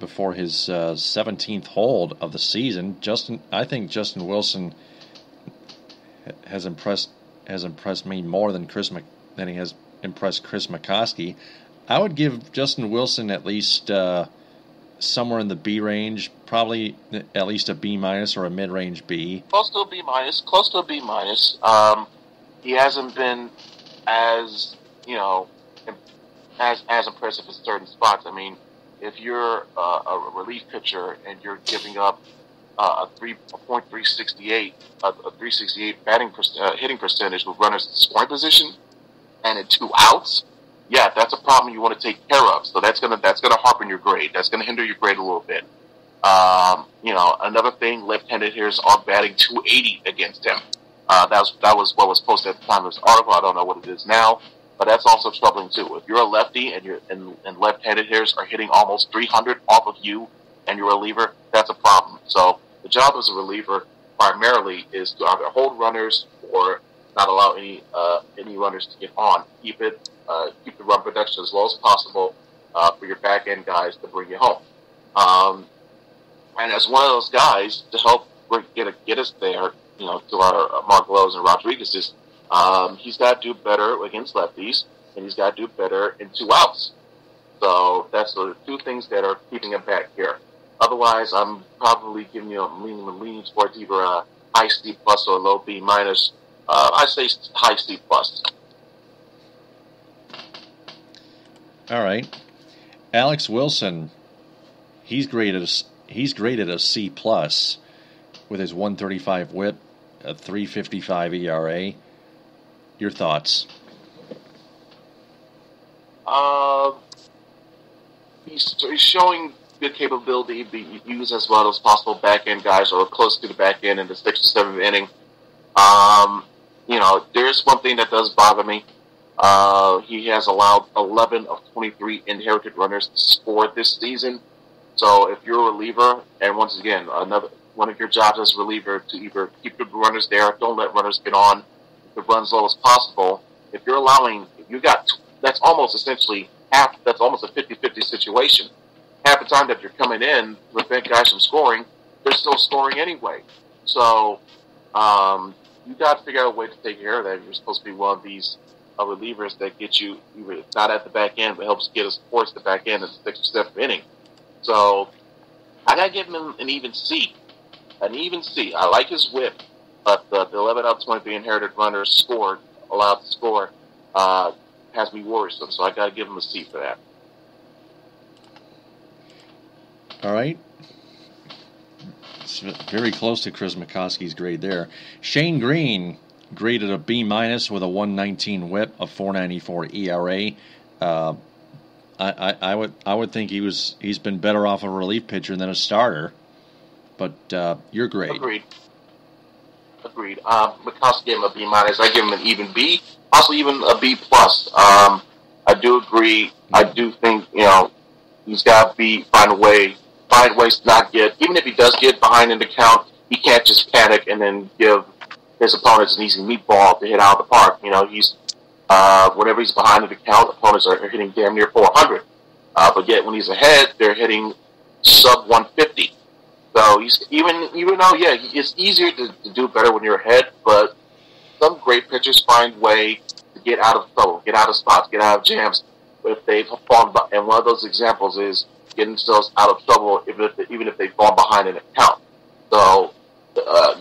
before his 17th hold of the season. I think Justin Wilson has impressed has impressed me more than he has impressed Chris McCosky. I would give Justin Wilson at least somewhere in the B range, probably at least a B minus or a mid range B. Close to a B minus. Close to a B minus. He hasn't been as as impressive in certain spots. I mean, if you're a relief pitcher and you're giving up a 3.368 hitting percentage with runners in scoring position and in 2 outs, yeah, that's a problem you want to take care of. So that's gonna harpen your grade. That's gonna hinder your grade a little bit. Another thing, left-handed hitters are batting .280 against him. That was what was posted at the time of this article. I don't know what it is now, but that's also troubling too. If you're a lefty and left-handed hitters are hitting almost 300 off of you and you're a reliever, that's a problem. So the job as a reliever primarily is to either hold runners or not allow any runners to get on. Keep the run production as low as possible for your back end guys to bring you home. And as one of those guys to help get us there, to our Mark Lowe's and Rodriguez's, he's got to do better against lefties, and he's got to do better in 2 outs. So that's the 2 things that are keeping him back here. Otherwise, I'm probably giving you leaning towards either a high C plus or a low B minus. I say high C plus. All right, Alex Wilson, he's graded a C plus with his 135 WHIP, a 3.55 ERA. Your thoughts? He's showing good capability to be used as well as possible back end guys or close to the back end in the 6th or 7th inning. There's one thing that does bother me. He has allowed 11 of 23 inherited runners to score this season. So if you're a reliever, and once again, another one of your jobs as a reliever to either keep the runners there, don't let runners get on, the run as low as possible. If you're allowing, that's almost essentially that's almost a 50-50 situation. Half the time that you're coming in to prevent guys from scoring, they're still scoring anyway. So you got to figure out a way to take care of that. You're supposed to be one of these relievers that get you not at the back end, but helps get us towards the back end in the 6th or 7th inning. So I got to give him an even C. An even C. I like his whip, but the 11 out of 23 inherited runners allowed to score, has me worrisome. So I got to give him a C for that. All right. It's very close to Chris McCosky's grade there. Shane Green graded a B minus with a 119 WHIP, a 4.94 ERA. I would think he's been better off a relief pitcher than a starter. But your grade? Agreed. McCosky gave him a B minus. I give him an even B, possibly even a B plus. I do agree. I do think he's got to find ways to not get. Even if he does get behind in the count, he can't just panic and then give his opponents an easy meatball to hit out of the park. He's whenever he's behind in the count, opponents are hitting damn near 400. But yet when he's ahead, they're hitting sub 150. So even though it's easier to do better when you're ahead, but some great pitchers find way to get out of trouble, get out of spots, get out of jams if they've fallen. And one of those examples is getting themselves out of trouble even if they've fallen behind in a count. So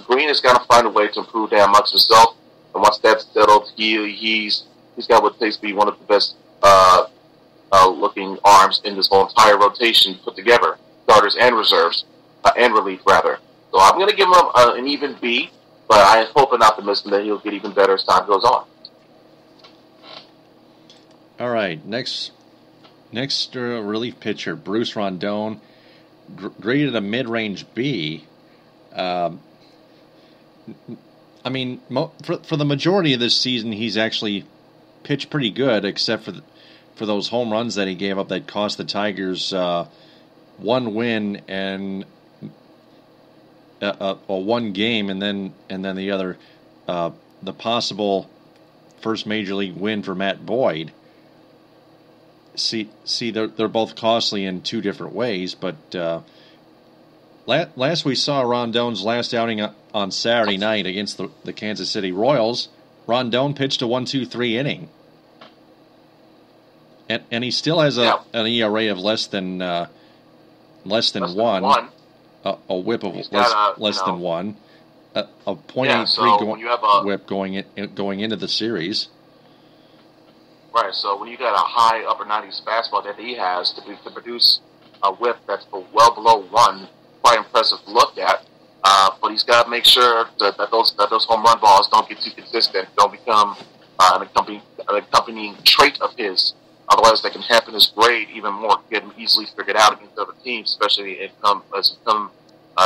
Green has got to find a way to improve that amongst himself. And once that's settled, he's got what takes to be one of the best looking arms in this whole entire rotation put together, starters and reserves. And relief, rather. So I'm going to give him an even B, but I hope and optimistic that he'll get even better as time goes on. All right, next relief pitcher, Bruce Rondon, graded a mid-range B. For the majority of this season, he's actually pitched pretty good, except for those home runs that he gave up that cost the Tigers one win and one game, and then the other, the possible first major league win for Matt Boyd. They're both costly in 2 different ways, but last we saw Rondon's last outing on Saturday night against the Kansas City Royals, Rondon pitched a 1-2-3 inning. And he still has an ERA of less than one. A whip of less than one. A .83 whip going into the series. Right, so when you got a high upper 90s fastball that he has to produce a whip that's well below one, quite impressive to look at. But he's got to make sure that those home run balls don't get too consistent, don't become an accompanying trait of his. Otherwise, that can happen his grade even more, get him easily figured out against other teams, especially as we come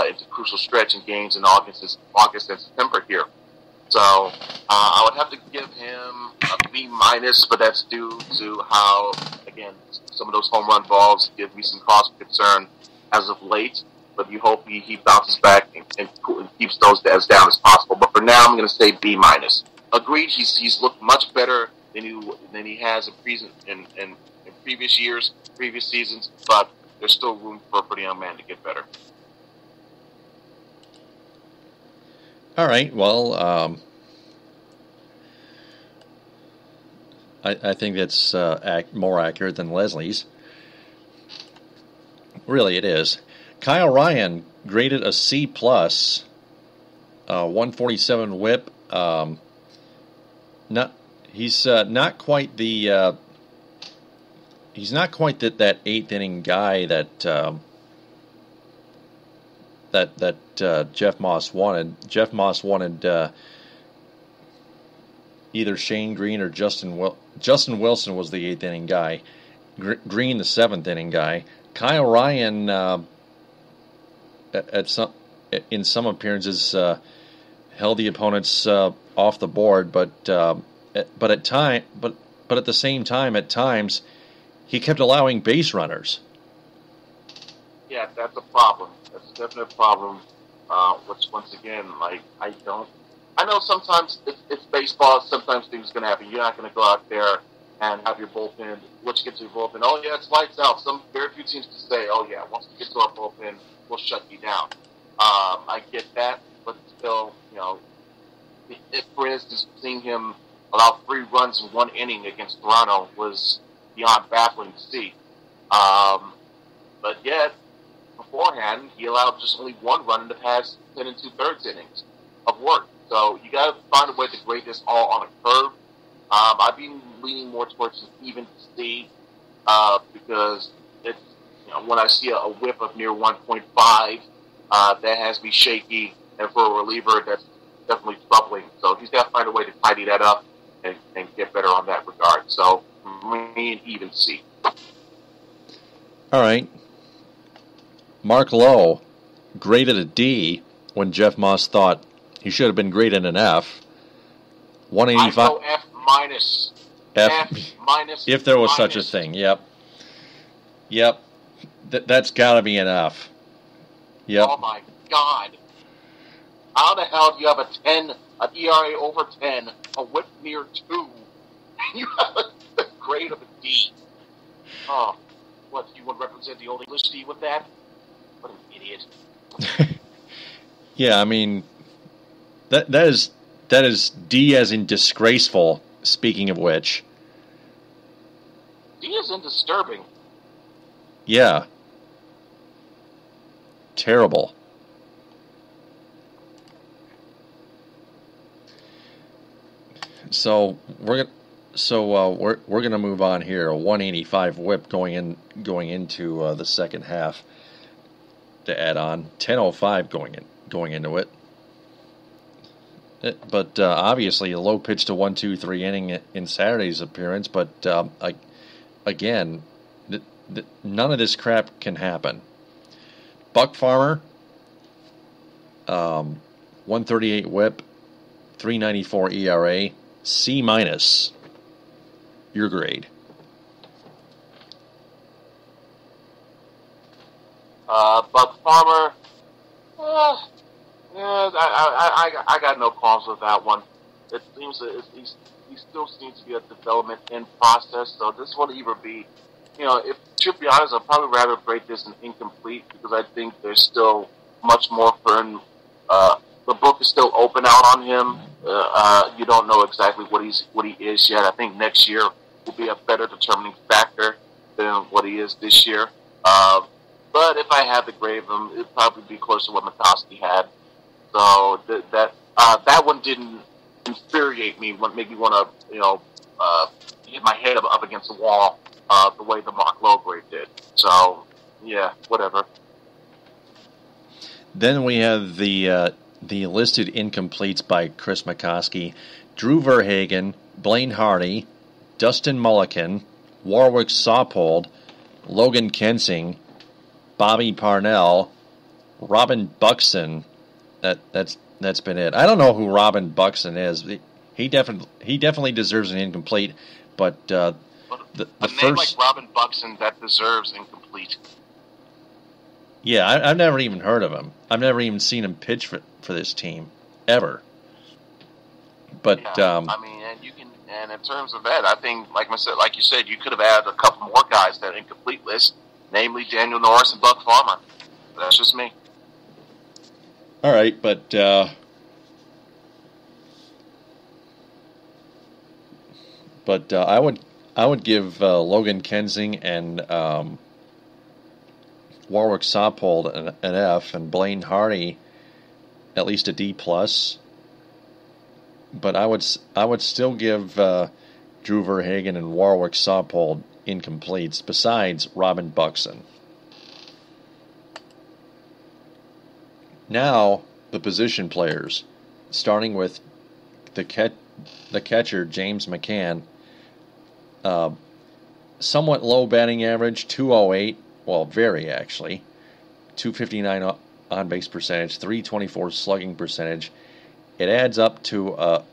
into crucial stretch in games in August and September here. So I would have to give him a B-, but that's due to how, again, some of those home run balls give me some cause for concern as of late. But you hope he bounces back and keeps those as down as possible. But for now, I'm going to say B-. Agreed, he's looked much better than he has in previous years, previous seasons, but there's still room for the young man to get better. All right, well, I think that's more accurate than Leslie's. Really, it is. Kyle Ryan graded a C+, 147 whip. He's not quite that eighth inning guy that Jeff Moss wanted. Jeff Moss wanted either Shane Green or Justin Wilson was the eighth inning guy. Green the seventh inning guy. Kyle Ryan in some appearances held the opponents off the board, but at the same time, at times, he kept allowing base runners. Yeah, that's a problem. That's a definite problem. Which, once again, I know sometimes it's baseball. Sometimes things are going to happen. You're not going to go out there and have your bullpen. Once you get to your bullpen, oh yeah, it's lights out. Very few teams can say, oh yeah, once we get to our bullpen, we'll shut you down. I get that, but still, if, for instance, seeing him allow 3 runs in 1 inning against Toronto was beyond baffling to see. But yet, beforehand, he allowed just only 1 run in the past 10 2/3 innings of work. So you got to find a way to grade this all on a curve. I've been leaning more towards an even C because it's when I see a whip of near 1.5, that has me shaky, and for a reliever, that's definitely troubling. So he's got to find a way to tidy that up and get better on that regard. So me an even C. All right. Mark Lowe graded a D when Jeff Moss thought he should have been graded an F. 185. I go F minus. F minus. If there was such a thing. Yep. That's got to be an F. Yep. Oh my God. How the hell do you have an ERA over 10, a whip near 2, and you have a grade of a D? Oh, what, you would represent the old English D with that? What an idiot. Yeah, I mean, that is D as in disgraceful, speaking of which. D is in disturbing. Yeah. Terrible. So we're gonna move on here. A 185 whip going into the second half. To add on 10:05 going into it. But obviously a low pitch to 1-2-3 inning in Saturday's appearance. But again, none of this crap can happen. Buck Farmer, 138 whip, 394 ERA, C-. Your grade. Buck Farmer, I got no qualms with that one. It seems that he still seems to be a development in process, so this will either be, if to be honest, I'd probably rather rate this an incomplete because I think there's still much more for him. The book is still open out on him, You don't know exactly what he is yet. I think next year will be a better determining factor than what he is this year. But if I had to grade him, it'd probably be close to what McCosky had. So that one didn't infuriate me, make me want to hit my head up against the wall the way the Mark Lowe grade did. So yeah, whatever. Then we have the listed incompletes by Chris McCosky: Drew Verhagen, Blaine Hardy, Dustin Mulliken, Warwick Saupold, Logan Kensing, Bobby Parnell, Robin Buxton. That's been it. I don't know who Robin Buxton is. He definitely deserves an incomplete, but the name first, like Robin Buxton, that deserves incomplete. Yeah, I've never even heard of him. I've never even seen him pitch for this team ever. But yeah, I mean, and in terms of that, I think, like you said, you could have added a couple more guys to that incomplete list, namely Daniel Norris and Buck Farmer. That's just me. All right, but I would give Logan Kensing and Warwick Saupold an F, and Blaine Hardy at least a D plus. But I would still give Drew Verhagen and Warwick Saupold incompletes, besides Robin Buxton. Now the position players, starting with the catcher James McCann. Somewhat low batting average, 208. Well, very actually. 259 on base percentage, 324 slugging percentage. It adds up to a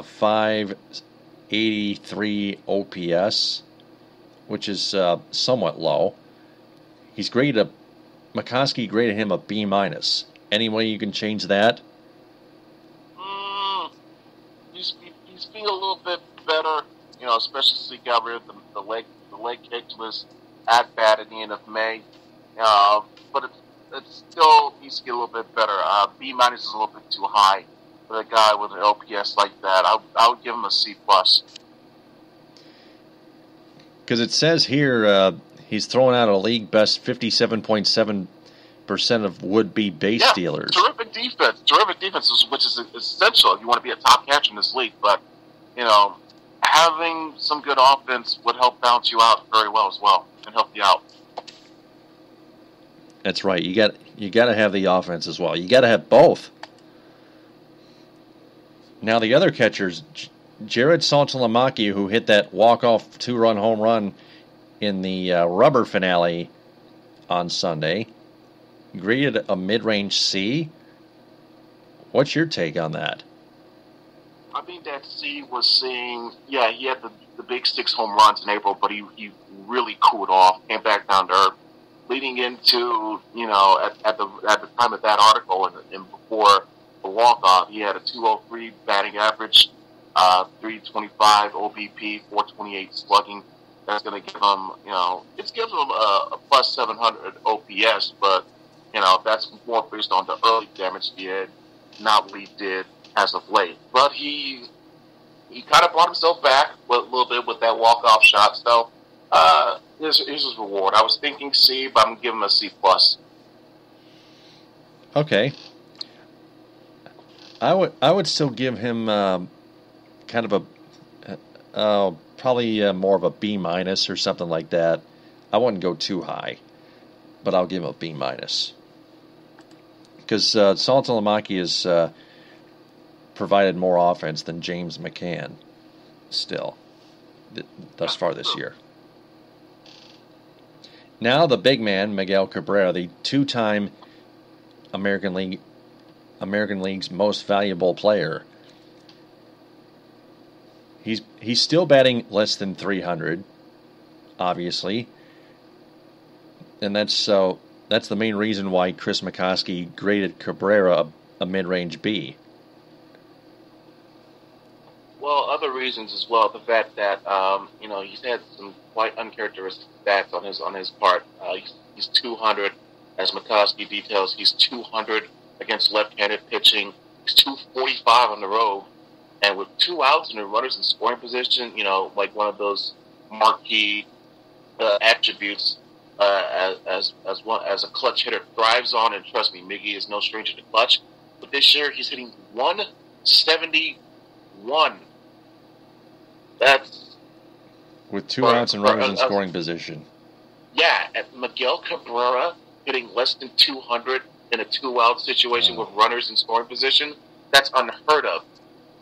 583 OPS, which is somewhat low. McCosky graded him a B minus. Any way you can change that? He's being a little bit better, especially since he got rid of the leg kick to his at bat at the end of May. But it still needs to get a little bit better. B minus is a little bit too high for a guy with an OPS like that. I would give him a C plus. Because it says here he's throwing out a league best 57.7% of would-be base stealers. Terrific defense, which is essential if you want to be a top catcher in this league. But having some good offense would help balance you out very well as well and help you out. That's right. You got to have the offense as well. You got to have both. Now the other catchers, Jared Saltalamacchia, who hit that walk-off 2-run home run in the rubber finale on Sunday, graded a mid-range C. What's your take on that? I think that C was seeing, he had the big 6 home runs in April, but he really cooled off, came back down to earth. Leading into, at the time of that article and before the walk-off, he had a 203 batting average, 325 OBP, 428 slugging. That's going to give him, it's gives him a plus 700 OPS, but, that's more based on the early damage he had, not what he did as of late. But he kind of brought himself back a little bit with that walk-off shot, so here's his reward. I was thinking C, but I'm going to give him a C plus. Okay. I would still give him kind of a probably more of a B minus or something like that. I wouldn't go too high, but I'll give him a B minus because Saltalamacchia has provided more offense than James McCann still thus far this year. Now the big man, Miguel Cabrera, the 2-time American League's most valuable player. He's still batting less than 300, obviously, and that's the main reason why Chris McCosky graded Cabrera a mid-range B. Well, other reasons as well. The fact that he's had some quite uncharacteristic stats on his part. He's 200, as McCosky details. He's 200 against left-handed pitching. He's 245 on the road, and with 2 outs and the runners in scoring position, like one of those marquee attributes as a clutch hitter thrives on. And trust me, Miggy is no stranger to clutch. But this year, he's hitting 171. That's with 2 outs and runners in scoring position. Yeah, at Miguel Cabrera hitting less than 200 in a 2-out situation with runners in scoring position. That's unheard of.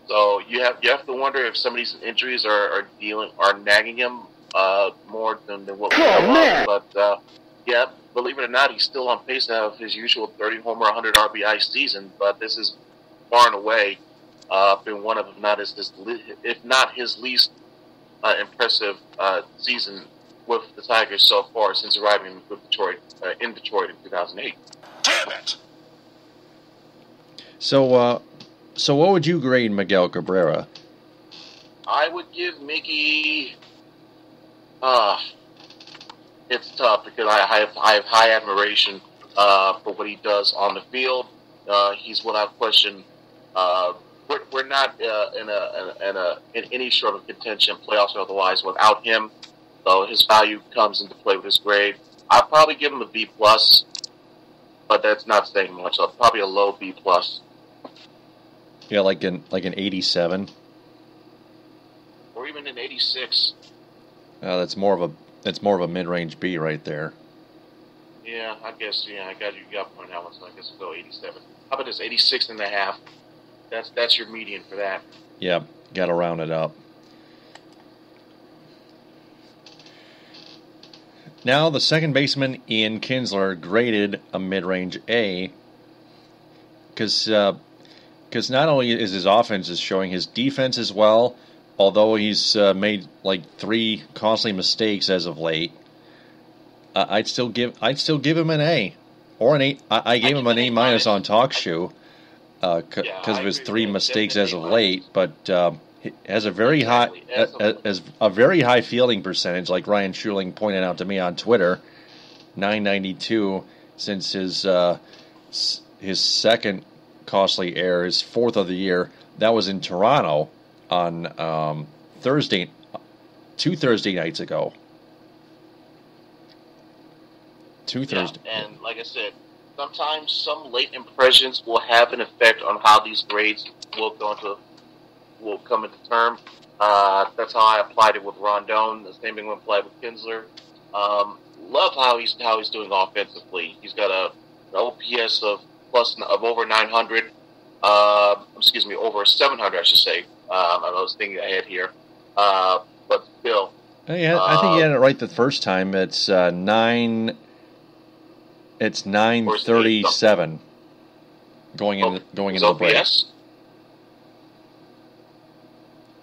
So you have to wonder if some of these injuries are nagging him more than what we know. But yeah, believe it or not, he's still on pace to have his usual 30 homer, 100 RBI season. But this is far and away been one of, if not his least impressive season with the Tigers so far since arriving in Detroit in 2008. Damn it! So what would you grade Miguel Cabrera? I would give Miggy. It's tough because I have high admiration for what he does on the field. He's without question. We're not in any sort of contention, playoffs or otherwise, without him. So his value comes into play with his grade. I'd probably give him a B+, but that's not saying much. So probably a low B+. Yeah, like an 87, or even an 86. That's more of a mid-range B right there. Yeah, I guess. Yeah, I got you. You got a point on that one, so I guess we'll go 87. How about this 86.5? That's your median for that. Yeah, got to round it up. Now the second baseman Ian Kinsler graded a mid-range A because not only is his offense is showing, his defense as well. Although he's made like 3 costly mistakes as of late, I'd still give him an A or an 8. I gave him an A- on TalkShoe because of his 3 mistakes as of late. But he has a very high fielding percentage, like Ryan Schuling pointed out to me on Twitter, 992 since his second costly error, his 4th of the year. That was in Toronto on 2 Thursday nights ago. 2 Thursday. And like I said, sometimes some late impressions will have an effect on how these grades will come into term. That's how I applied it with Rondon. The same thing will apply with Kinsler. Love how he's doing offensively. He's got an OPS of over 900. Over 700, I should say. I was thinking ahead here, but still. Yeah, I think you had it right the first time. It's 937 going into the break.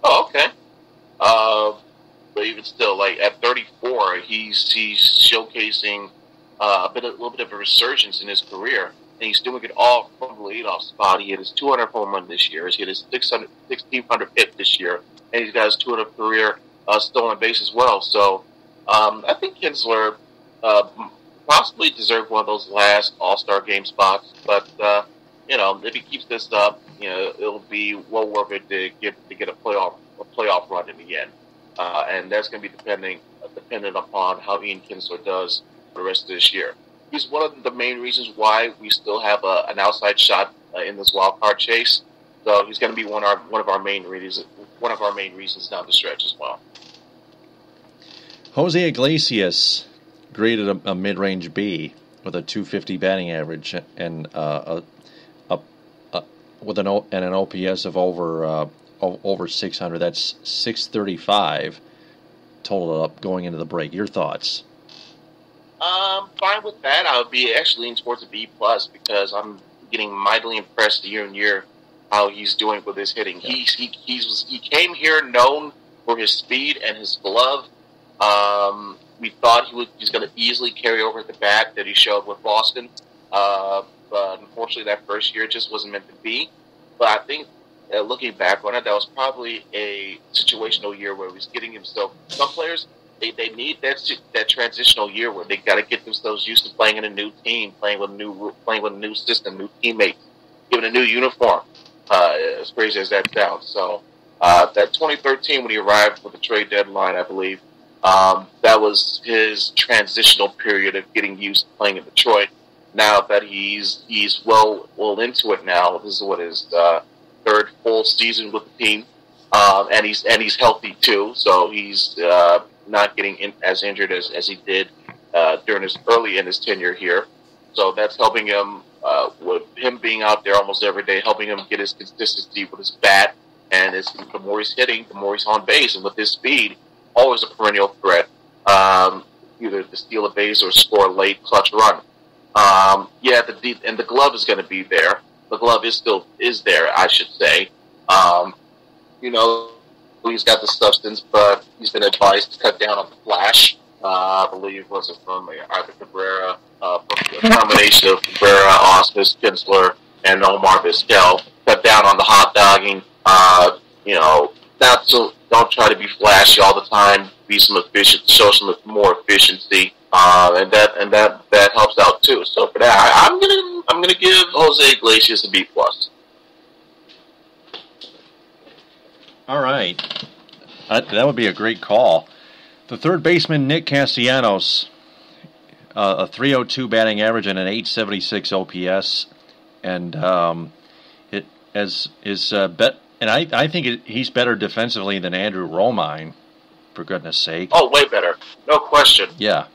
Oh, okay. But even still, like at 34, he's showcasing a little bit of a resurgence in his career. And he's doing it all from the leadoff spot. He hit his 200 home run this year. He hit his 1,600 hit this year. And he's got his 200 career stolen base as well. So I think Kinsler possibly deserved one of those last All-Star game spots. But, if he keeps this up, it'll be well worth it to get a playoff run in the end. And that's going to be dependent upon how Ian Kinsler does for the rest of this year. He's one of the main reasons why we still have an outside shot in this wild card chase. So he's going to be one of our main reasons down the stretch as well. Jose Iglesias graded a mid-range B with a 250 batting average and with an OPS of over 600. That's 635 total up going into the break. Your thoughts? Fine with that. I would be actually leaning towards a B+ because I'm getting mightily impressed year in year how he's doing with his hitting. Yeah. He came here known for his speed and his glove. We thought he's going to easily carry over the bat that he showed with Boston, but unfortunately that first year just wasn't meant to be. But I think looking back on it, that was probably a situational year where he was getting himself. Some players they need that transitional year where they got to get themselves used to playing in a new team, playing with a new system, new teammates, given a new uniform. As crazy as that sounds. So that 2013 when he arrived with the trade deadline, I believe, that was his transitional period of getting used to playing in Detroit. Now that he's well into it now, this is what his third full season with the team, and he's healthy too, so he's not getting as injured as he did during his tenure here. So that's helping him with him being out there almost every day, helping him get his consistency with his bat, and the more he's hitting, the more he's on base, and with his speed, always a perennial threat, either to steal a base or score a late clutch run. The glove is going to be there. The glove is there, I should say. He's got the substance, but he's been advised to cut down on the flash. I believe was it from either Cabrera, from a combination of Cabrera, Osmus, Kinsler, and Omar Vizquel. Cut down on the hot dogging. Don't try to be flashy all the time. Be some efficient, show some more efficiency, and that helps out too. So for that, I'm gonna give Jose Iglesias a B+. All right, that would be a great call. The third baseman, Nick Castellanos, a .302 batting average and an .876 OPS, and I think he's better defensively than Andrew Romine, for goodness sake. Oh, way better, no question. Yeah,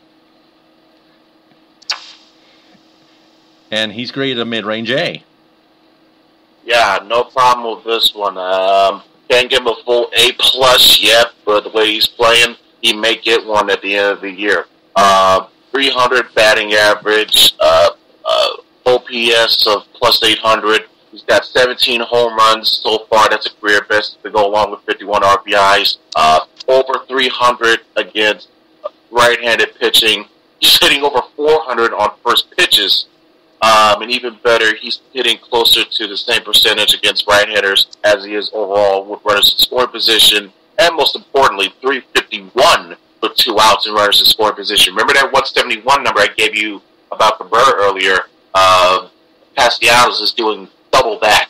and he's graded a mid-range A. Yeah, no problem with this one. Can't give him a full A+ yet, but the way he's playing, he may get one at the end of the year. 300 batting average, OPS of +800. He's got 17 home runs so far. That's a career best to go along with 51 RBIs. Over 300 against right-handed pitching. He's hitting over 400 on first pitches. And even better, he's hitting closer to the same percentage against right-handers as he is overall with runners in scoring position. And most importantly, 351 with 2 outs and runners in scoring position. Remember that 171 number I gave you about Cabrera earlier? Castellanos is doing double that.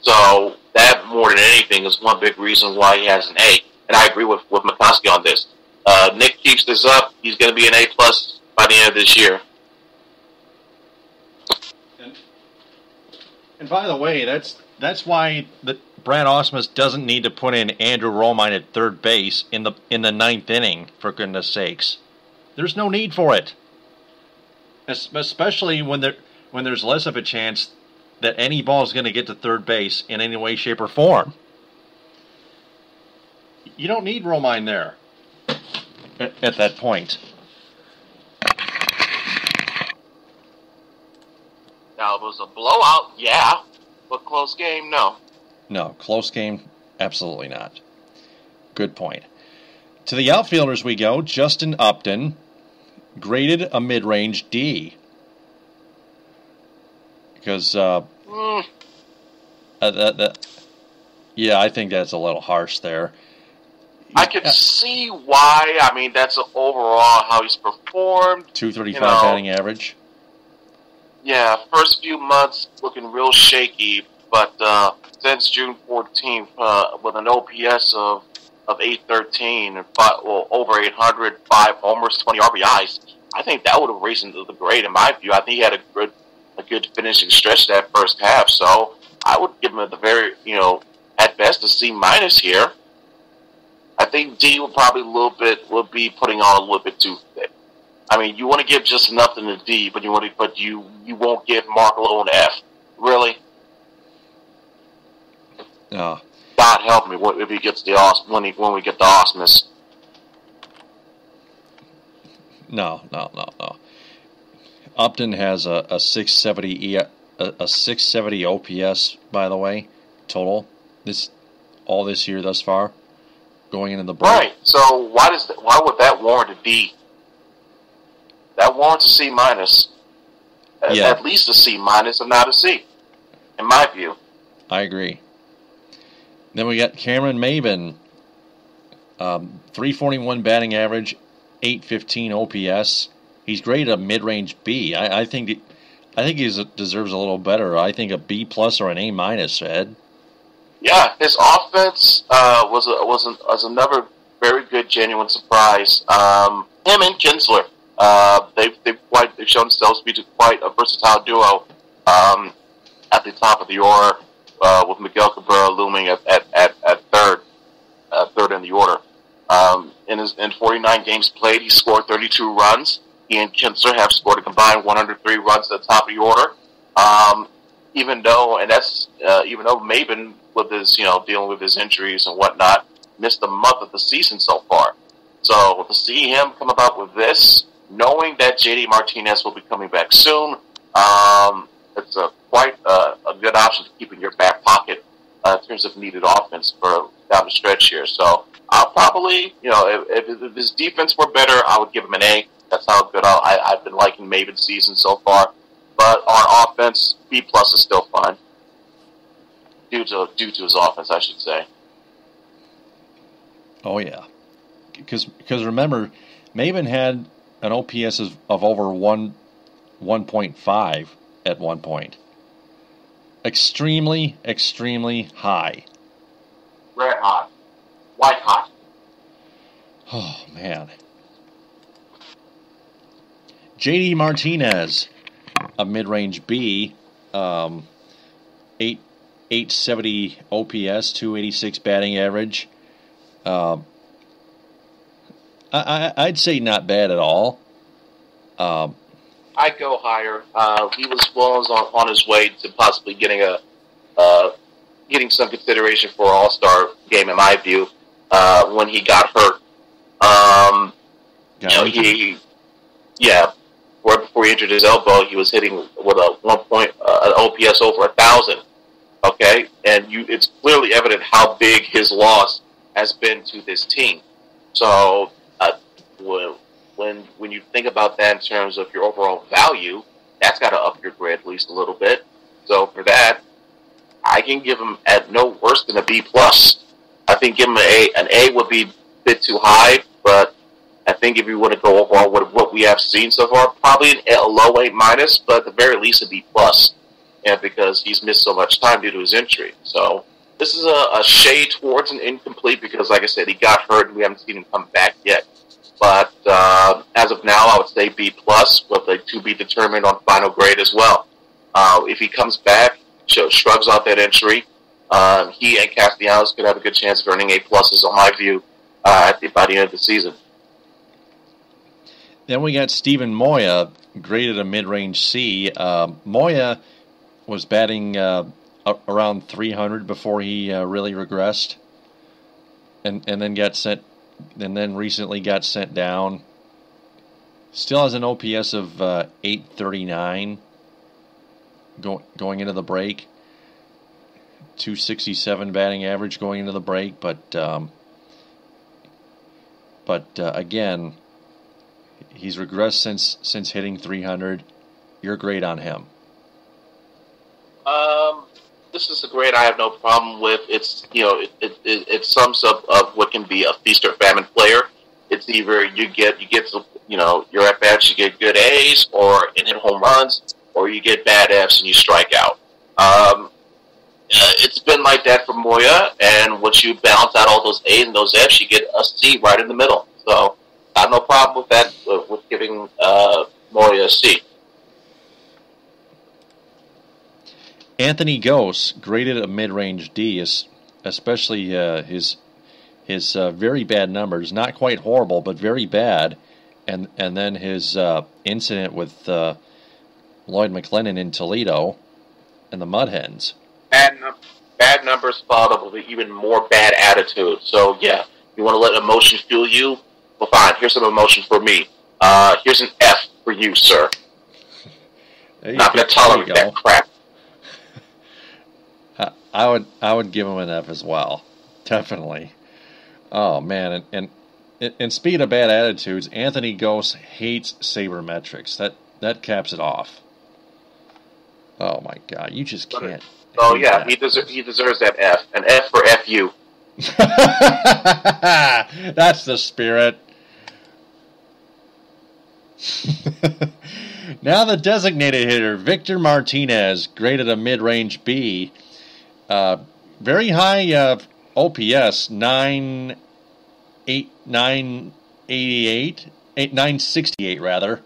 So that, more than anything, is one big reason why he has an A. And I agree with McCosky on this. Nick keeps this up, he's going to be an A+ by the end of this year. And by the way, that's why Brad Osmus doesn't need to put in Andrew Romine at third base in the ninth inning, for goodness sakes. There's no need for it. Especially when there's less of a chance that any ball is going to get to third base in any way, shape, or form. You don't need Romine there at that point. Now, if it was a blowout, yeah, but close game, no. No, close game, absolutely not. Good point. To the outfielders we go. Justin Upton, graded a mid-range D. Because, yeah, I think that's a little harsh there. I could see why. I mean, that's overall how he's performed. 235 batting average. Yeah, first few months looking real shaky, but since June 14th, with an OPS of 813 and over 800, 5 homers, 20 RBIs, I think that would have raised him to the grade in my view. I think he had a good finishing stretch that first half, so I would give him at the very, at best a C- here. I think D will be putting on a little bit too thick. I mean, you want to give just enough in the D, but you won't give Mark a little an F. Really? No. God help me if he gets when we get the Osmus. No. Upton has a 670 a 670 OPS, by the way, total this year thus far, going into the break. Right. So why would that warrant a D? That warrants a C-. Yeah. At least a C- and not a C, in my view. I agree. Then we got Cameron Maben, 341 batting average .815 OPS. He's graded a mid-range B. I think he deserves a little better. I think a B plus or an A minus, Ed. Yeah, his offense was another very good, genuine surprise. Him and Kinsler, they've shown themselves to be quite a versatile duo at the top of the order, with Miguel Cabrera looming at third in the order. In 49 games played, he scored 32 runs. He and Kinsler have scored a combined 103 runs at the top of the order. Even though Maben, with his dealing with his injuries and whatnot, missed a month of the season so far. So to see him come about with this, knowing that JD Martinez will be coming back soon, it's quite a good option to keep in your back pocket in terms of needed offense for down the stretch here. So I'll probably, if his defense were better, I would give him an A. That's how good I've been liking Maven's season so far. But on offense, B plus is still fine. Due to his offense, I should say. Oh yeah, because remember, Maven had an OPS of over 1.5 at one point. Extremely high. Red hot, white hot. Oh man. JD Martinez, a mid-range B, 870 OPS, 286 batting average. I'd say not bad at all. I'd go higher. He was on his way to possibly getting some consideration for an All-Star game, in my view, when he got hurt. Right before he injured his elbow, he was hitting with an OPS over 1,000. Okay, and it's clearly evident how big his loss has been to this team. So when you think about that in terms of your overall value, that's got to up your grade at least a little bit. So for that, I can give him at no worse than a B plus. I think give him an A would be a bit too high, but I think if you want to go overall with what we have seen so far, probably a low A minus, but at the very least a B plus. And because he's missed so much time due to his injury. So this is a shade towards an incomplete because, like I said, he got hurt and we haven't seen him come back yet. But as of now, I would say B plus with a to be determined on final grade as well. If he comes back, shrugs off that injury, he and Castellanos could have a good chance of earning A pluses, on my view, by the end of the season. Then we got Steven Moya, graded a mid-range C. Moya was batting around 300 before he really regressed, and then got sent, and then recently got sent down. Still has an OPS of 839 going into the break. 267 batting average going into the break, but again, he's regressed since hitting 300. You're great on him. This is a grade I have no problem with. It's it sums up of what can be a feast or famine player. It's either you get your at bats, you get good A's or and hit home runs, or you get bad F's and you strike out. It's been like that for Moya, and once you balance out all those A's and those F's, you get a C right in the middle. So I have no problem with that, with giving Moya a C. Anthony Gose graded a mid-range D, especially his very bad numbers. Not quite horrible, but very bad. And then his incident with Lloyd McClendon in Toledo and the Mud Hens. Bad numbers followed up with even more bad attitude. So, yeah, you want to let emotion fuel you? Well, fine. Here's some emotion for me. Here's an F for you, sir. Not going to tolerate that crap. I would give him an F as well, definitely. Oh man, and speaking of bad attitudes, Anthony Gose hates sabermetrics. That caps it off. Oh my God, you just can't. Oh yeah, he deserves that F. An F for FU. That's the spirit. Now the designated hitter, Victor Martinez, graded a mid-range B. Very high OPS, 968 rather.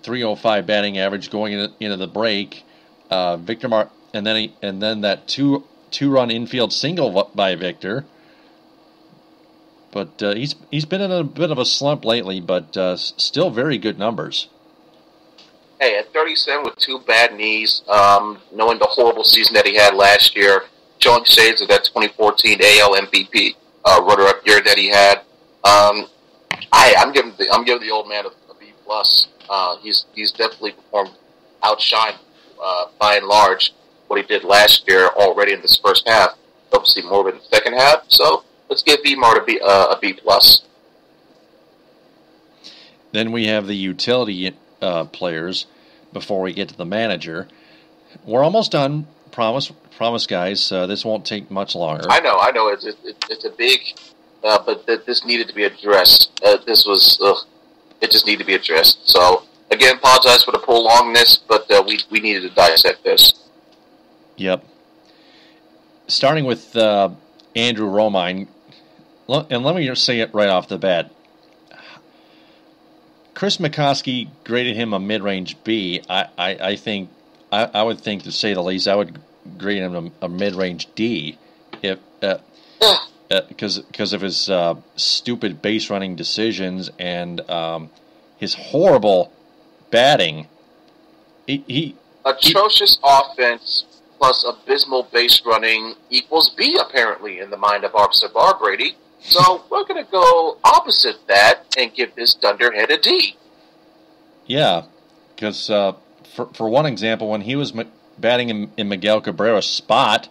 305 batting average going into the break. And then that two-run infield single by Victor. But he's been in a bit of a slump lately, but still very good numbers. Hey, at 37 with 2 bad knees, knowing the horrible season that he had last year, showing shades of that 2014 AL MVP runner-up year that he had, I'm giving the old man a B plus. He's definitely performed outshined by and large what he did last year already in this first half. Obviously more in the second half, so let's give V-Mart a B plus. Then we have the utility players before we get to the manager. We're almost done. Promise, guys. This won't take much longer. I know. It's a big, but this needed to be addressed. It just needed to be addressed. So again, apologize for the prolongness, but we needed to dissect this. Yep. Starting with Andrew Romine, and let me just say it right off the bat. Chris McCosky graded him a mid-range B. I think I would think, to say the least, I would grade him a mid-range D, if because of his stupid base running decisions and his horrible batting. Atrocious offense plus abysmal base running equals B, apparently, in the mind of Officer Bar Brady. So we're going to go opposite that and give this dunderhead a D. Yeah, because for one example, when he was batting in Miguel Cabrera's spot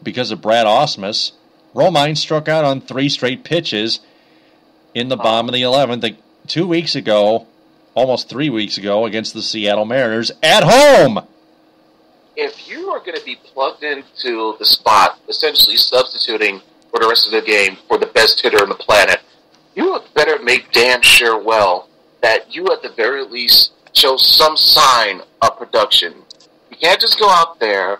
because of Brad Ausmus, Romine struck out on 3 straight pitches in the bottom of the 11th 2 weeks ago, almost 3 weeks ago, against the Seattle Mariners at home. If you are going to be plugged into the spot, essentially substituting for the rest of the game for the best hitter on the planet, you had better make damn sure well that you at the very least show some sign of production. You can't just go out there,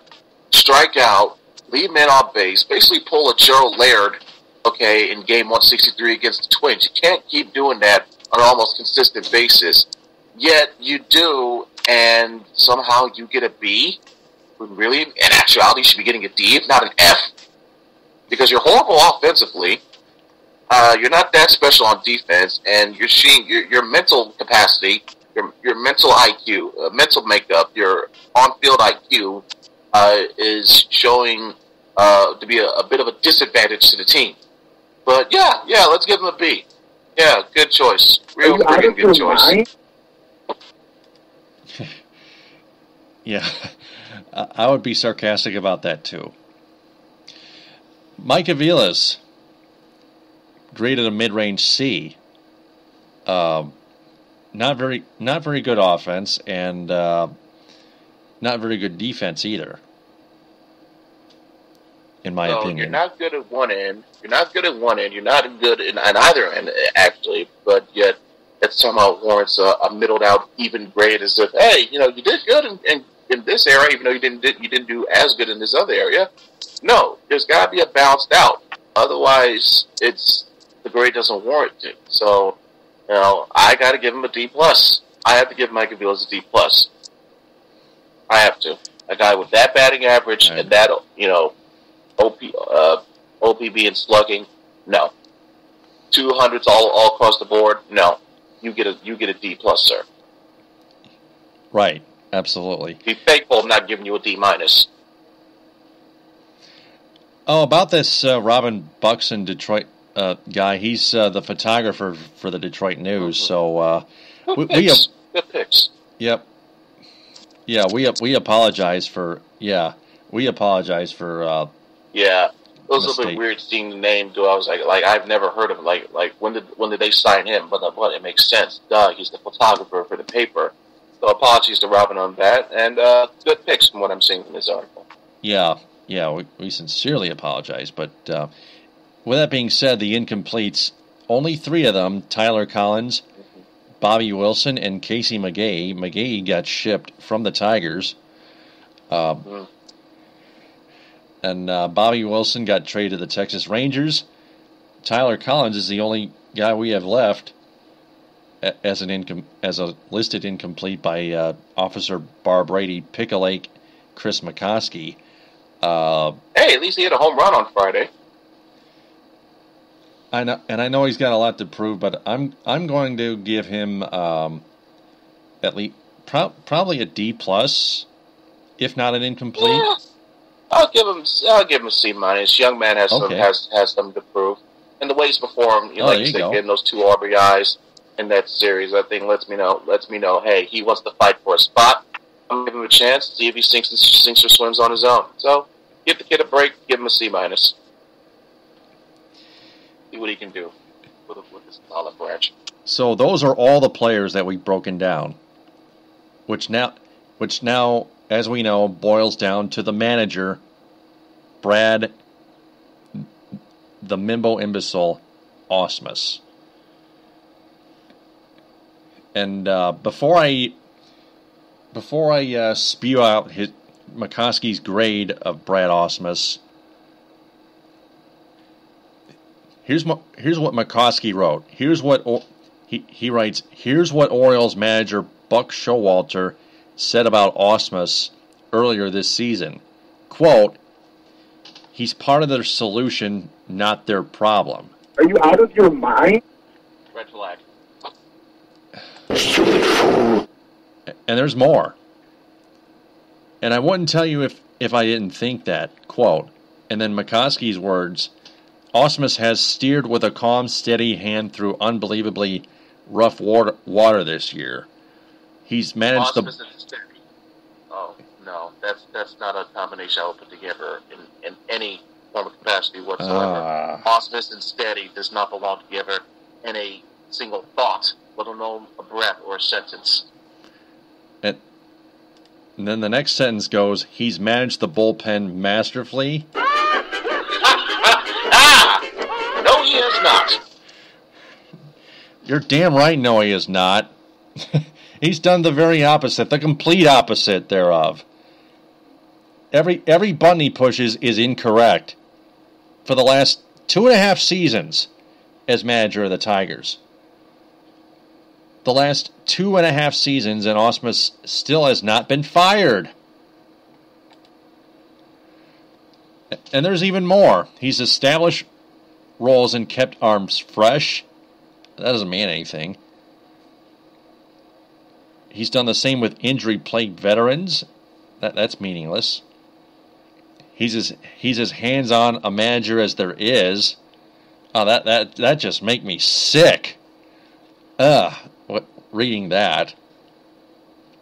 strike out, leave men on base, basically pull a Gerald Laird, okay, in game 163 against the Twins. You can't keep doing that on an almost consistent basis. Yet you do, and somehow you get a B, when really, in actuality, you should be getting a D, if not an F. Because you're horrible offensively, you're not that special on defense, and you're seeing your mental capacity, your mental IQ, mental makeup, your on-field IQ is showing to be a bit of a disadvantage to the team. But yeah, let's give him a B. Yeah, good choice. Real friggin' good choice. Yeah, I would be sarcastic about that too. Mike Aviles graded a mid-range C. Not very good offense, and not very good defense either, in my opinion. You're not good at one end. You're not good in either end, actually. But yet, that somehow warrants a middled-out, even grade, as if, hey, you did good in this area, even though you didn't do as good in this other area. No, there's got to be a balanced out. Otherwise, the grade doesn't warrant it. So, I got to give him a D+. I have to give Mike Aviles a D+. I have to. A guy with that batting average and that, OPB and slugging, no. 200s all across the board, no. You get a D+, sir. Right, absolutely. Be thankful I'm not giving you a D-. Oh, about this Robin Buxton Detroit guy, he's the photographer for the Detroit News. So good picks. Yep. Yeah, we apologize for. Yeah, we apologize for. Yeah, it was a little bit weird seeing the name. I was like I've never heard of him. Like when did they sign him? But it makes sense. Duh, he's the photographer for the paper. So apologies to Robin on that, and good picks from what I'm seeing from this article. Yeah, we sincerely apologize. But with that being said, the incompletes, only 3 of them, Tyler Collins, Bobby Wilson and Casey McGahee. McGahee got shipped from the Tigers. And Bobby Wilson got traded to the Texas Rangers. Tyler Collins is the only guy we have left as a listed incomplete by Officer Barb Brady, Pick-a-Lake, Chris McCosky. Hey, at least he hit a home run on Friday. I know, and I know he's got a lot to prove, but I'm going to give him at least probably a D plus, if not an incomplete. Yeah, I'll give him a C minus. Young man has something to prove, and the way he's performed, like you said, getting those 2 RBIs in that series, I think lets me know. Hey, he wants to fight for a spot. I'm giving him a chance, see if he sinks or swims on his own. So give the kid a break, give him a C minus. See what he can do with this olive branch. So those are all the players that we've broken down, which now, as we know, boils down to the manager, Brad, the Mimbo imbecile, Ausmus. And before I spew out McCosky's grade of Brad Ausmus, here's what McCosky wrote. Here's what he writes. Here's what Orioles manager Buck Showalter said about Ausmus earlier this season. Quote, "He's part of their solution, not their problem." Are you out of your mind? Red flag. Stupid fool. And there's more. And I wouldn't tell you if I didn't think that. Quote, and then McCosky's words, "Ausmus has steered with a calm, steady hand through unbelievably rough water this year. He's managed Ausmus and steady. Oh, no. That's not a combination I would put together in any form of capacity whatsoever. Ausmus and steady does not belong together in a single thought, let alone a breath or a sentence. And then the next sentence goes, he's managed the bullpen masterfully. No, he has not. You're damn right, no, he is not. He's done the very opposite, the complete opposite thereof. Every button he pushes is incorrect for the last 2.5 seasons as manager of the Tigers. The last 2.5 seasons, and Ausmus still has not been fired. And there's even more. He's established roles and kept arms fresh. That doesn't mean anything. He's done the same with injury-plagued veterans. That's meaningless. He's as hands-on a manager as there is. Oh, that just make me sick. Reading that.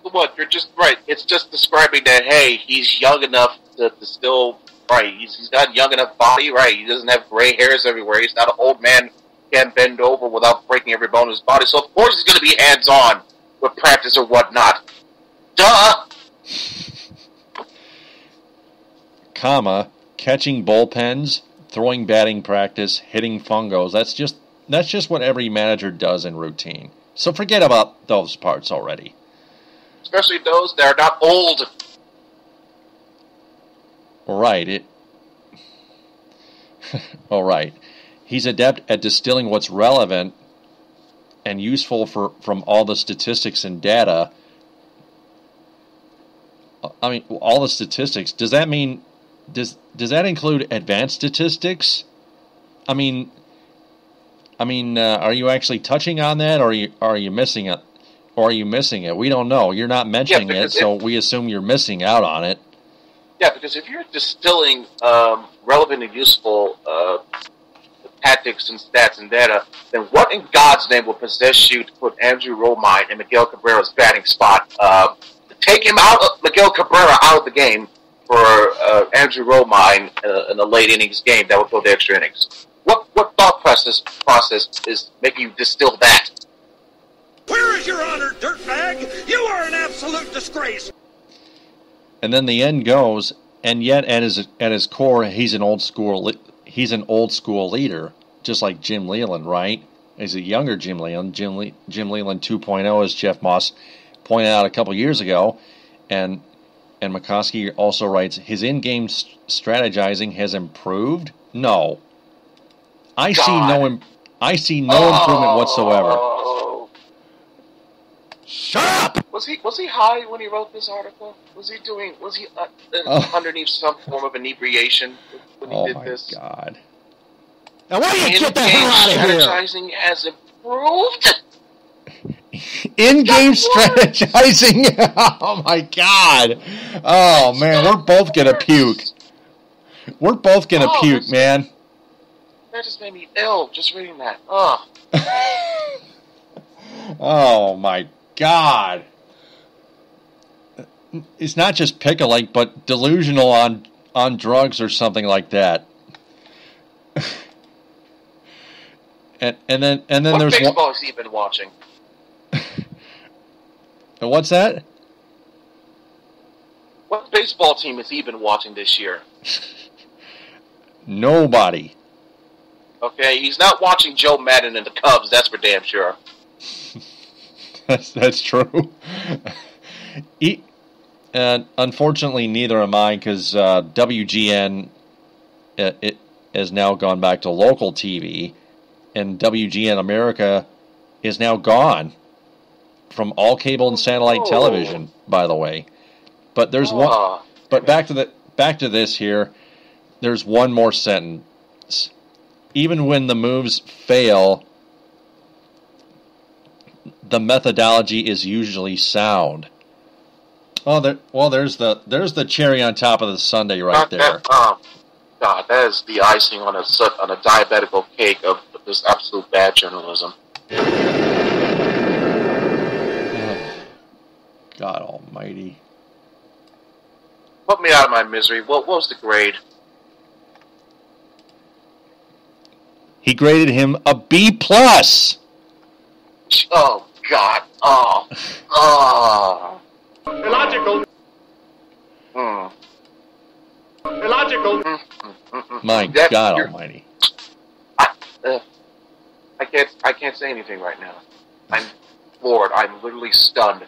What, you're just right. It's just describing that, hey, he's young enough to still, right, he's got young enough body, right, he doesn't have gray hairs everywhere, he's not an old man, can't bend over without breaking every bone in his body, so of course he's going to be hands-on with practice or whatnot. Duh! Comma, catching bullpens, throwing batting practice, hitting fungos, that's just what every manager does in routine. So forget about those parts already. Especially those that are not old. Right. All right. He's adept at distilling what's relevant and useful from all the statistics and data. I mean, all the statistics. Does that mean does that include advanced statistics? I mean, are you actually touching on that, or are you missing it? Or are you missing it? We don't know. You're not mentioning it, so we assume you're missing out on it. Yeah, because if you're distilling relevant and useful tactics and stats and data, then what in God's name would possess you to put Andrew Romine in Miguel Cabrera's batting spot? Take him out, Miguel Cabrera out of the game for Andrew Romine in a late innings game that would go to extra innings. What thought process is making you distill that? Where is your honor, dirtbag? You are an absolute disgrace. And then the end goes, and yet at his core, he's an old school leader, just like Jim Leland, right? He's a younger Jim Leyland. Jim Leyland 2.0, as Jeff Moss pointed out a couple years ago. And McCosky also writes, his in-game strategizing has improved? No. I see no improvement whatsoever. Shut up! Was he high when he wrote this article? Was he underneath some form of inebriation when he did this? Oh my God! Now why do you get the hell out of here? Strategizing has improved. In-game strategizing. Oh my God! Oh man, we're both gonna puke. We're both gonna puke, man. That just made me ill just reading that. Oh my God. It's not just pickling, but delusional on drugs or something like that. and then what there's baseball has he been watching? What's that? What baseball team has he been watching this year? Nobody. Okay, he's not watching Joe Madden and the Cubs, that's for damn sure. That's true. And unfortunately, neither am I, because WGN it has now gone back to local TV, and WGN America is now gone from all cable and satellite television. By the way, but there's one. But back to this here. There's one more sentence. Even when the moves fail, the methodology is usually sound. Oh, there's the cherry on top of the sundae right there. God, that is the icing on a diabetical cake of this absolute bad journalism. God almighty. Put me out of my misery. What was the grade? He graded him a B+. Oh, God. Illogical. Illogical. My God almighty. I can't say anything right now. I'm floored. I'm literally stunned.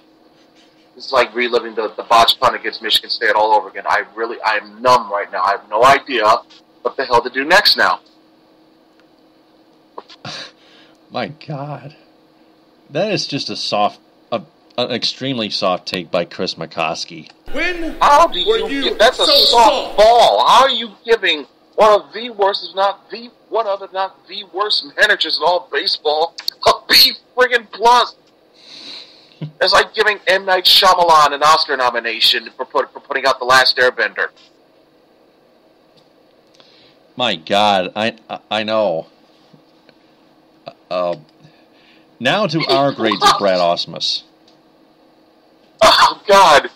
This is like reliving the botched punt against Michigan State all over again. I'm numb right now. I have no idea what the hell to do next now. My God. That is just an extremely soft take by Chris McCosky. How do you that's a soft ball. How are you giving one of the worst, if not the worst managers in all baseball a B friggin' plus? It's like giving M. Night Shyamalan an Oscar nomination for putting out The Last Airbender. My God, I know. Now to our grades of Brad Osmus. Oh, God.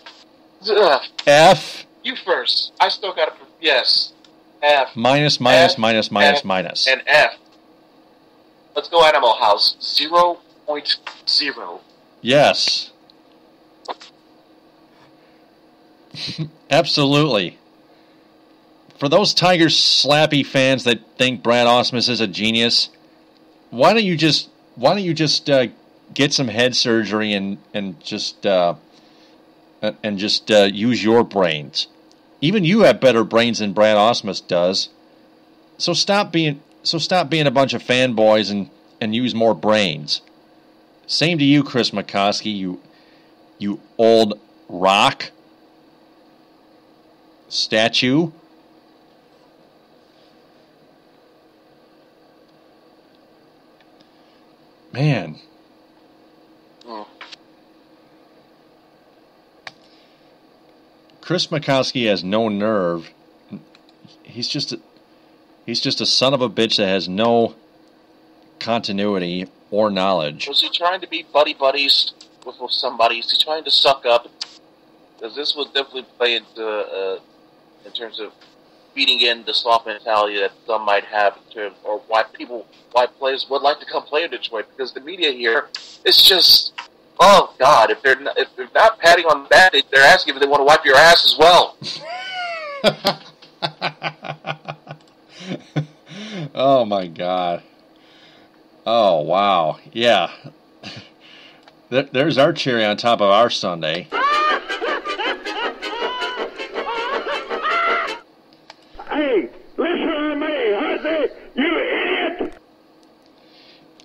Ugh. F. You first. I still got to... Yes. F. Minus. And F. Let's go Animal House. 0.0. Yes. Absolutely. For those Tigers slappy fans that think Brad Osmus is a genius, why don't you just get some head surgery and just use your brains? Even you have better brains than Brad Osmus does. So stop being a bunch of fanboys and use more brains. Same to you, Chris McCosky, you old rock statue. Man. Chris McCosky has no nerve. He's just a son of a bitch that has no continuity or knowledge. Was he trying to be buddies with somebody? Is he trying to suck up? Because this will definitely play into in terms of feeding in the soft mentality that some might have in terms, or why players would like to come play in Detroit, because the media here is just, oh God, if they're not patting on the back, they're asking if they want to wipe your ass as well. Oh my God. Oh, wow. Yeah. There's our cherry on top of our sundae. Hey, listen to me, Hunter, you idiot!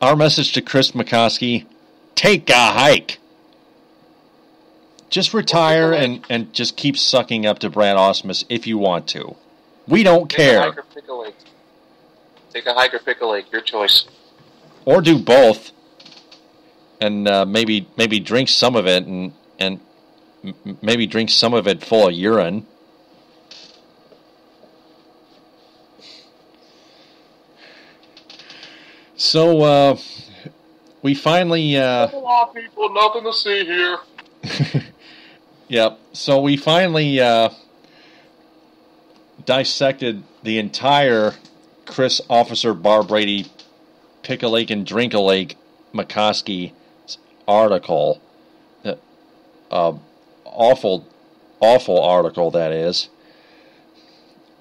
Our message to Chris McCosky, take a hike. Just retire and just keep sucking up to Brad Ausmus if you want to. We don't care. Take a hike or pick a lake. Take a hike or pick a lake, your choice. Or do both. And maybe drink some of it and maybe drink some of it full of urine. So we finally a lot of people, nothing to see here. Yep. So we finally dissected the entire Chris Officer Bar Brady Pick a Lake and Drink a Lake McCosky article. Awful article, that is,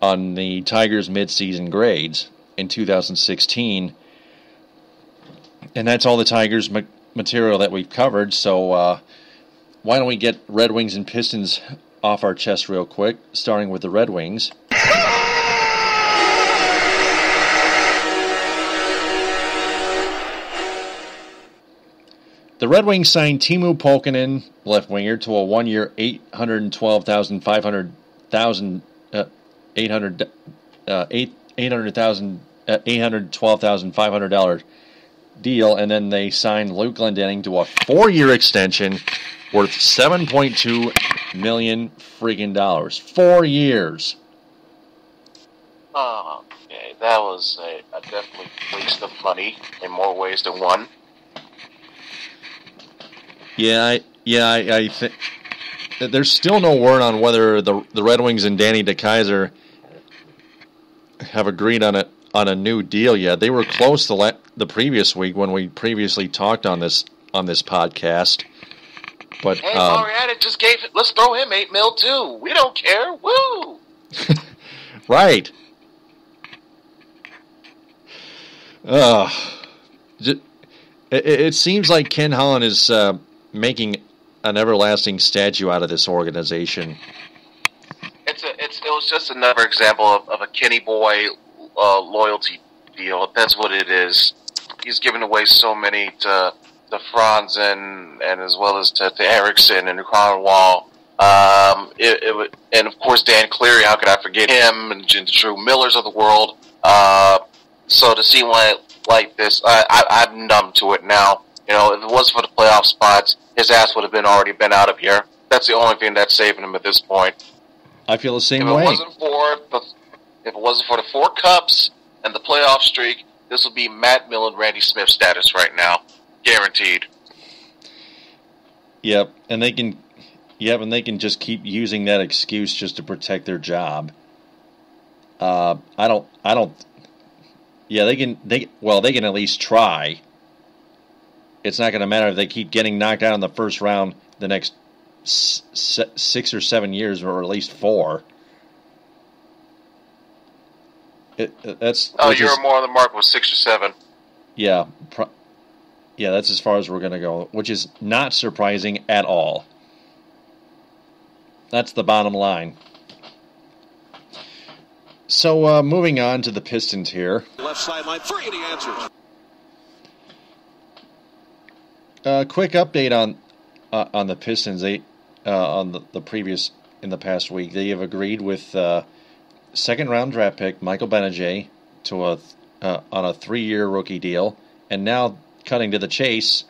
on the Tigers midseason grades in 2016. And that's all the Tigers material that we've covered, so why don't we get Red Wings and Pistons off our chest real quick, starting with the Red Wings. The Red Wings signed Teemu Pukkanen, left winger, to a 1-year $812,500 deal, and then they signed Luke Glendening to a 4-year extension worth $7.2 million friggin' dollars. 4 years. Okay, that was a definitely waste of money in more ways than one. I think there's still no word on whether the Red Wings and Danny DeKeyser have agreed on a new deal yet. They were close the previous week when we previously talked on this podcast. But hey, Marietta just gave it. Let's throw him $8 million too. We don't care. Woo! Right. It seems like Ken Holland is making an everlasting statue out of this organization. It was just another example of a Kenny Boy loyalty deal. That's what it is. He's given away so many to Franz and as well as to Erickson and Connor Wall. And of course Dan Cleary. How could I forget him and the Drew Millers of the world? So to see one like this, I'm numb to it now. You know, if it wasn't for the playoff spots, his ass would have already been out of here. That's the only thing that's saving him at this point. I feel the same way. way. If it wasn't for the 4 cups and the playoff streak, this would be Matt Millen, Randy Smith status right now, guaranteed. Yep, and they can just keep using that excuse just to protect their job. I don't. Yeah, they can at least try. It's not going to matter if they keep getting knocked out in the first round the next 6 or 7 years, or at least 4. You're more on the mark with 6 or 7. Yeah, that's as far as we're going to go, which is not surprising at all. That's the bottom line. So, moving on to the Pistons here. Left sideline, 3 and he answers. Quick update on the Pistons. They in the past week, they have agreed with second round draft pick Michael Gbinije to on a 3-year rookie deal, and now cutting to the chase,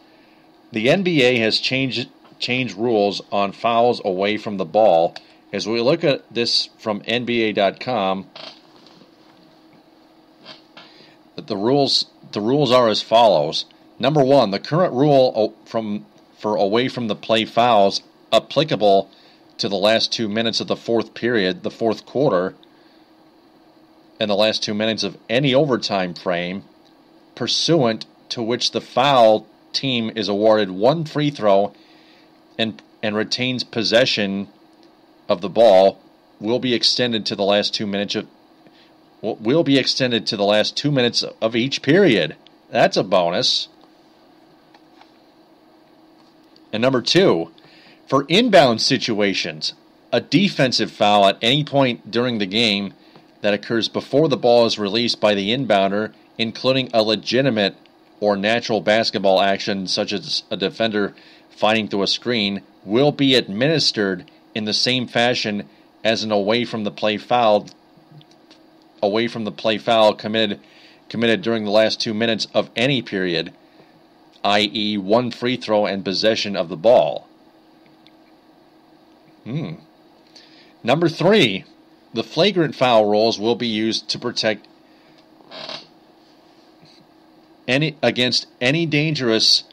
the NBA has changed rules on fouls away from the ball. As we look at this from NBA.com, the rules are as follows. Number 1, the current rule for away from the play fouls applicable to the last 2 minutes of the fourth period, the fourth quarter, and the last 2 minutes of any overtime frame, pursuant to which the foul team is awarded 1 free throw and retains possession of the ball, will be extended to the last 2 minutes of each period. That's a bonus. And number 2, for inbound situations, a defensive foul at any point during the game that occurs before the ball is released by the inbounder, including a legitimate or natural basketball action such as a defender fighting through a screen, will be administered in the same fashion as an away from the play foul committed during the last 2 minutes of any period, i.e. one free throw and possession of the ball. Number 3, the flagrant foul rules will be used to protect against any dangerous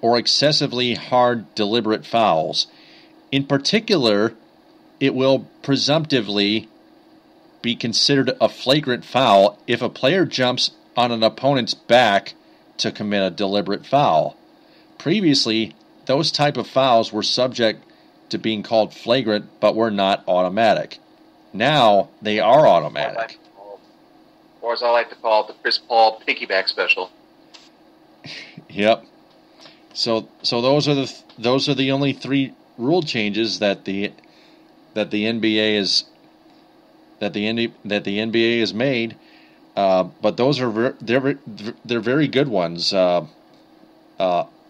or excessively hard deliberate fouls. In particular, it will presumptively be considered a flagrant foul if a player jumps on an opponent's back to commit a deliberate foul. Previously, those type of fouls were subject to being called flagrant but were not automatic. Now they are automatic. Or as I like to call it, the Chris Paul piggyback special. Yep. So those are the only 3 rule changes that the NBA has made. But those are they're very good ones. But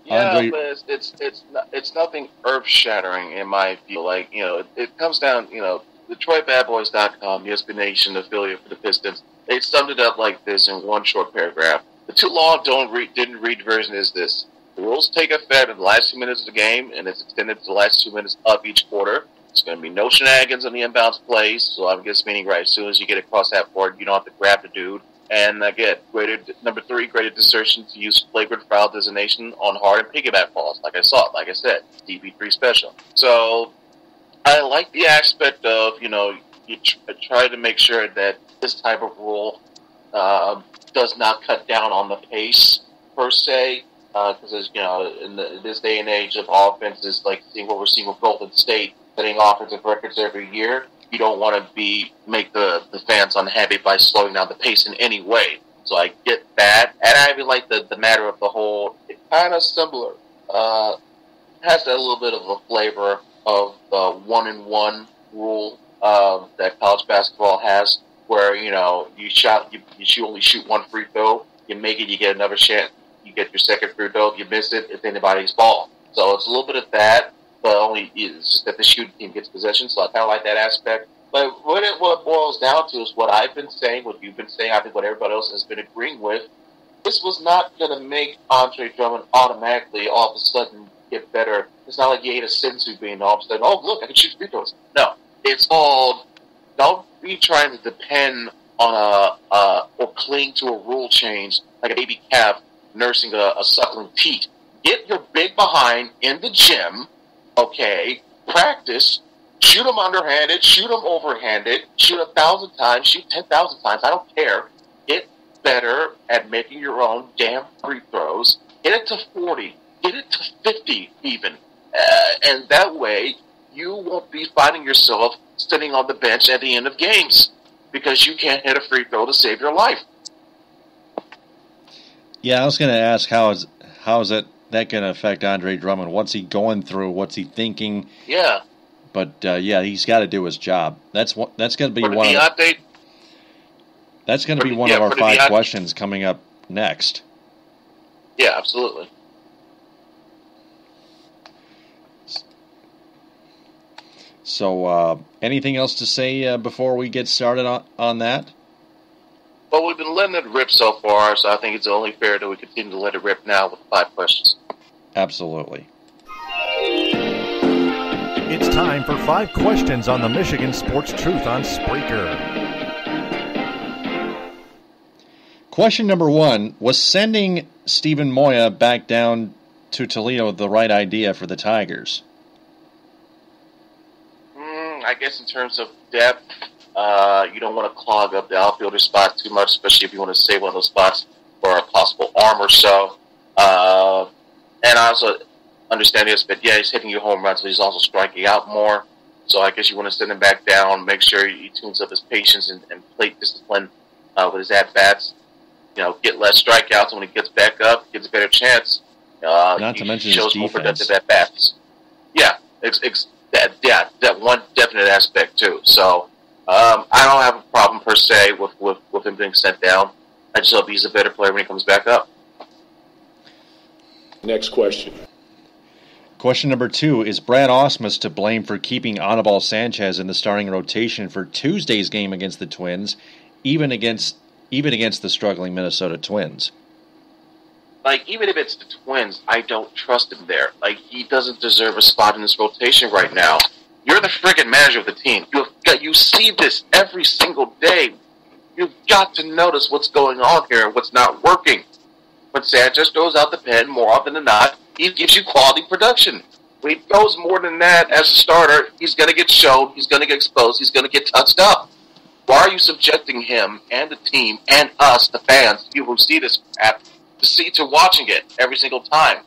it's nothing earth-shattering in my view. Like, it comes down, DetroitBadBoys.com, the SB Nation affiliate for the Pistons, they summed it up like this in one short paragraph. The too long didn't read version is this: the rules take effect in the last 2 minutes of the game, and it's extended to the last 2 minutes of each quarter. There's going to be no shenanigans on the inbounds plays, so I'm just meaning right as soon as you get across that board, you don't have to grab the dude. And again, number 3, graded desertion to use flagrant foul designation on hard and piggyback balls. Like I said, DB3 special. So I like the aspect of, you try to make sure that this type of rule does not cut down on the pace per se, because in this day and age of offenses, like seeing what we're seeing with Golden State, setting offensive records every year, you don't want to make the fans unhappy by slowing down the pace in any way. So I get that, and I even like the matter of the whole. It's kind of similar. Has that little bit of a flavor of the 1-and-1 rule that college basketball has, where you only shoot one free throw, you make it, you get another chance, you get your second free throw. If you miss it, it's anybody's ball. So it's a little bit of that. But it's just that the shooting team gets possession, so I kind of like that aspect. But what it boils down to is what I've been saying, what you've been saying, I think what everybody else has been agreeing with. This was not going to make Andre Drummond automatically all of a sudden get better. It's not like he ate a senzu bean all of a sudden, oh, look, I can shoot free throws. No, it's called, don't be trying to depend on or cling to a rule change like a baby calf nursing a suckling teat. Get your big behind in the gym. Okay, practice, shoot them underhanded, shoot them overhanded, shoot 1,000 times, shoot 10,000 times, I don't care. Get better at making your own damn free throws. Get it to 40, get it to 50 even. And that way, you won't be finding yourself sitting on the bench at the end of games because you can't hit a free throw to save your life. Yeah, I was going to ask how is that going to affect Andre Drummond? What's he going through? What's he thinking? Yeah. But he's got to do his job. That's going to be one of our 5 questions coming up next. Yeah, absolutely. So, anything else to say before we get started on that? Well, we've been letting it rip so far, so I think it's only fair that we continue to let it rip now with 5 questions. Absolutely. It's time for 5 questions on the Michigan Sports Truth on Spreaker. Question number 1, was sending Stephen Moya back down to Toledo the right idea for the Tigers? I guess in terms of depth, you don't want to clog up the outfielder spots too much, especially if you want to save one of those spots for a possible arm or so. And I also understand this, but he's hitting you home runs, but he's also striking out more. So I guess you want to send him back down, make sure he tunes up his patience and plate discipline with his at-bats. get less strikeouts. When he gets back up, gets a better chance. Not to mention shows his more defense. productive at bats. Yeah, that one definite aspect too. So I don't have a problem per se with him being sent down. I just hope he's a better player when he comes back up. Next question. Question number 2, is Brad Ausmus to blame for keeping Anibal Sanchez in the starting rotation for Tuesday's game against the Twins, even against the struggling Minnesota Twins? Even if it's the Twins, I don't trust him there. He doesn't deserve a spot in this rotation right now. You're the friggin' manager of the team. You see this every single day. You've got to notice what's going on here and what's not working. When Sanchez throws out the pen, more often than not, he gives you quality production. When he throws more than that as a starter, he's going to get shown, he's going to get exposed, he's going to get touched up. Why are you subjecting him and the team and us, the fans, people who see this crap, to watching it every single time?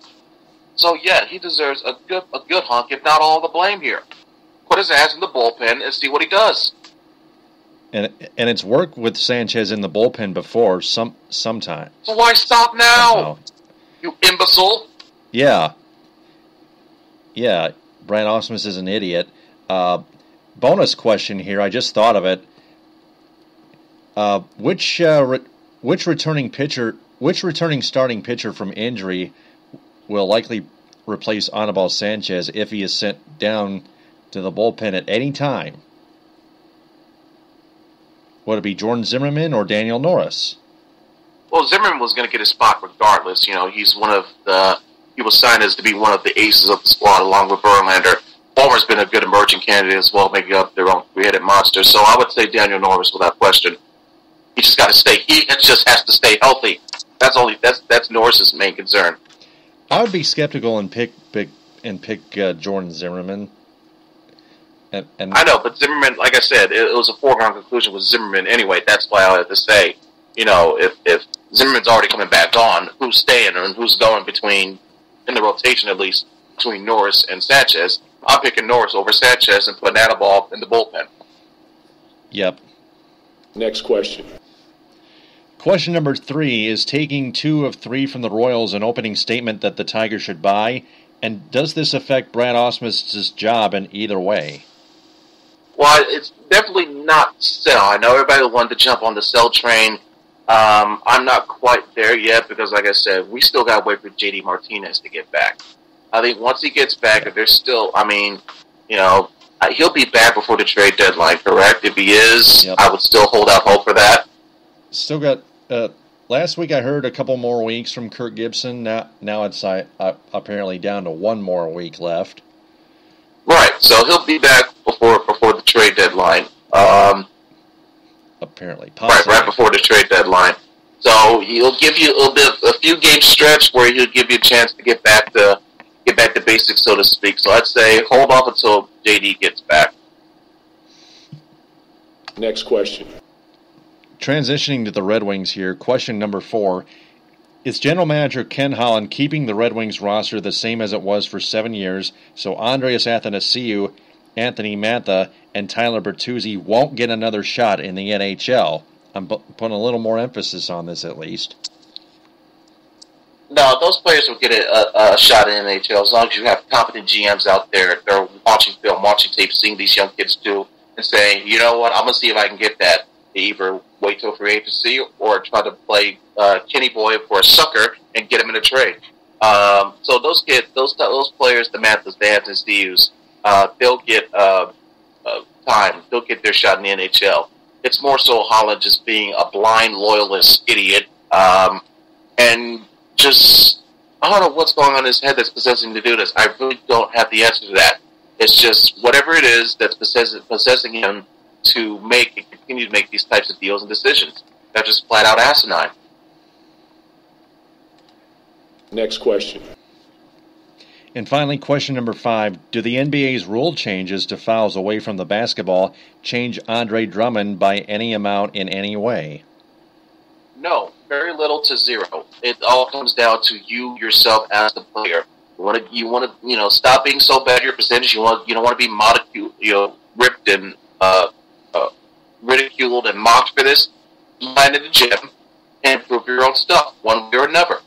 So yeah, he deserves a good hunk, if not all the blame here. Put his ass in the bullpen and see what he does. And it's worked with Sanchez in the bullpen before sometime. So why stop now? You imbecile? Yeah, Brad Ausmus is an idiot. Bonus question here, I just thought of it. Which returning starting pitcher from injury will likely replace Anibal Sanchez if he is sent down to the bullpen at any time? Would it be Jordan Zimmerman or Daniel Norris? Well, Zimmerman was going to get his spot regardless. He's he was signed as to be one of the aces of the squad along with Verlander. Homer's been a good emerging candidate as well, making up their own three-headed monster. So I would say Daniel Norris without question. He just got to stay. He just has to stay healthy. That's Norris's main concern. I would be skeptical and pick Jordan Zimmerman. And I know, but Zimmerman, like I said, it was a foregone conclusion with Zimmerman anyway. That's why I have to say, if Zimmerman's already coming back on, who's staying and who's going in the rotation at least, between Norris and Sanchez? I'm picking Norris over Sanchez and putting Anibal in the bullpen. Yep. Next question. Question number 3, is taking 2 of 3 from the Royals an opening statement that the Tigers should buy? And does this affect Brad Ausmus's job in either way? Well, it's definitely not sell. I know everybody wanted to jump on the sell train. I'm not quite there yet because, like I said, we still got to wait for J.D. Martinez to get back. I think once he gets back, if there's still, he'll be back before the trade deadline, correct? If he is, yep. I would still hold out hope for that. Still got, last week I heard a couple more weeks from Kirk Gibson. Now it's apparently down to 1 more week left. Right, so he'll be back before the trade deadline. Apparently, possibly. Right before the trade deadline. So he'll give you a few game stretch where he'll give you a chance to get back to basics, so to speak. So I'd say hold off until JD gets back. Next question. Transitioning to the Red Wings here, question number 4. Is General Manager Ken Holland keeping the Red Wings roster the same as it was for 7 years, so Andreas Athanasiou, Anthony Mantha, and Tyler Bertuzzi won't get another shot in the NHL? I'm putting a little more emphasis on this at least. No, those players will get a shot in the NHL as long as you have competent GMs out there. They're watching film, watching tape, seeing these young kids do, and saying, you know what, I'm going to see if I can get that. They either wait till free agency or try to play Kenny Boy for a sucker and get him in a trade. So those kids, those players, the Manthas, the Anthony's, they'll get time. They'll get their shot in the NHL. It's more so Holland just being a blind loyalist idiot and just, I don't know what's going on in his head that's possessing him to do this. I really don't have the answer to that. It's just whatever it is that's possessing him to make and continue to make these types of deals and decisions. They're just flat out asinine. Next question. And finally, question number 5. Do the NBA's rule changes to fouls away from the basketball change Andre Drummond by any amount in any way? No, very little to zero. It all comes down to you yourself as the player. You want to stop being so bad at your percentage. You don't want to be ripped and ridiculed and mocked for this. Line in the gym, and improve your own stuff, one way or another.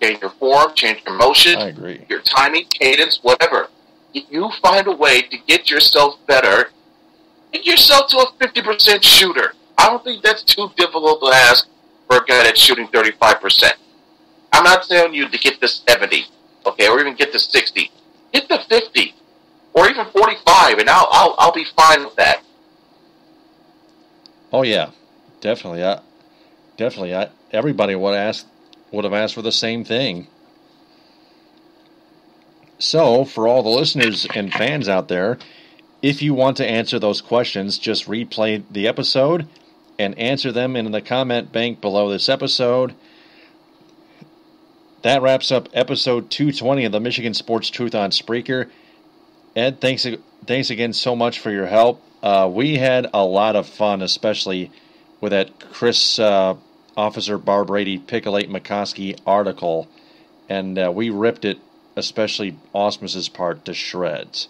Change your form, change your motion, I agree. Your timing, cadence, whatever. If you find a way to get yourself better, get yourself to a 50% shooter. I don't think that's too difficult to ask for a guy that's shooting 35%. I'm not telling you to get to 70, okay, or even get to 60. Get to 50, or even 45, and I'll be fine with that. Oh yeah, definitely. Everybody would have asked for the same thing. So, for all the listeners and fans out there, if you want to answer those questions, just replay the episode and answer them in the comment bank below this episode. That wraps up episode 220 of the Michigan Sports Truth on Spreaker. Ed, thanks again so much for your help. We had a lot of fun, especially with that Chris Officer Barb Brady Picolate McCosky article, and we ripped it, especially Osmus's part, to shreds.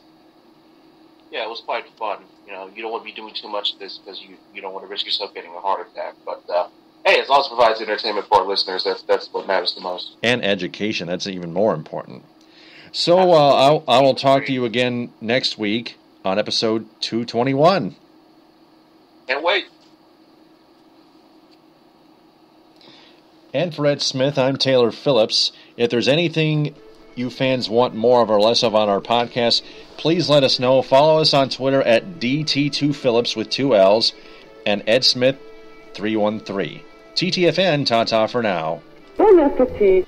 Yeah, it was quite fun. You know, you don't want to be doing too much of this because you don't want to risk yourself getting a heart attack. But hey, as long as it provides entertainment for our listeners, that's what matters the most. And education, that's even more important. So I will talk to you again next week on episode 221. Can't wait. And for Ed Smith, I'm Taylor Phillips. If there's anything you fans want more of or less of on our podcast, please let us know. Follow us on Twitter at DT2Phillips with 2 L's and Ed Smith 313. TTFN, ta-ta for now. Bon appétit.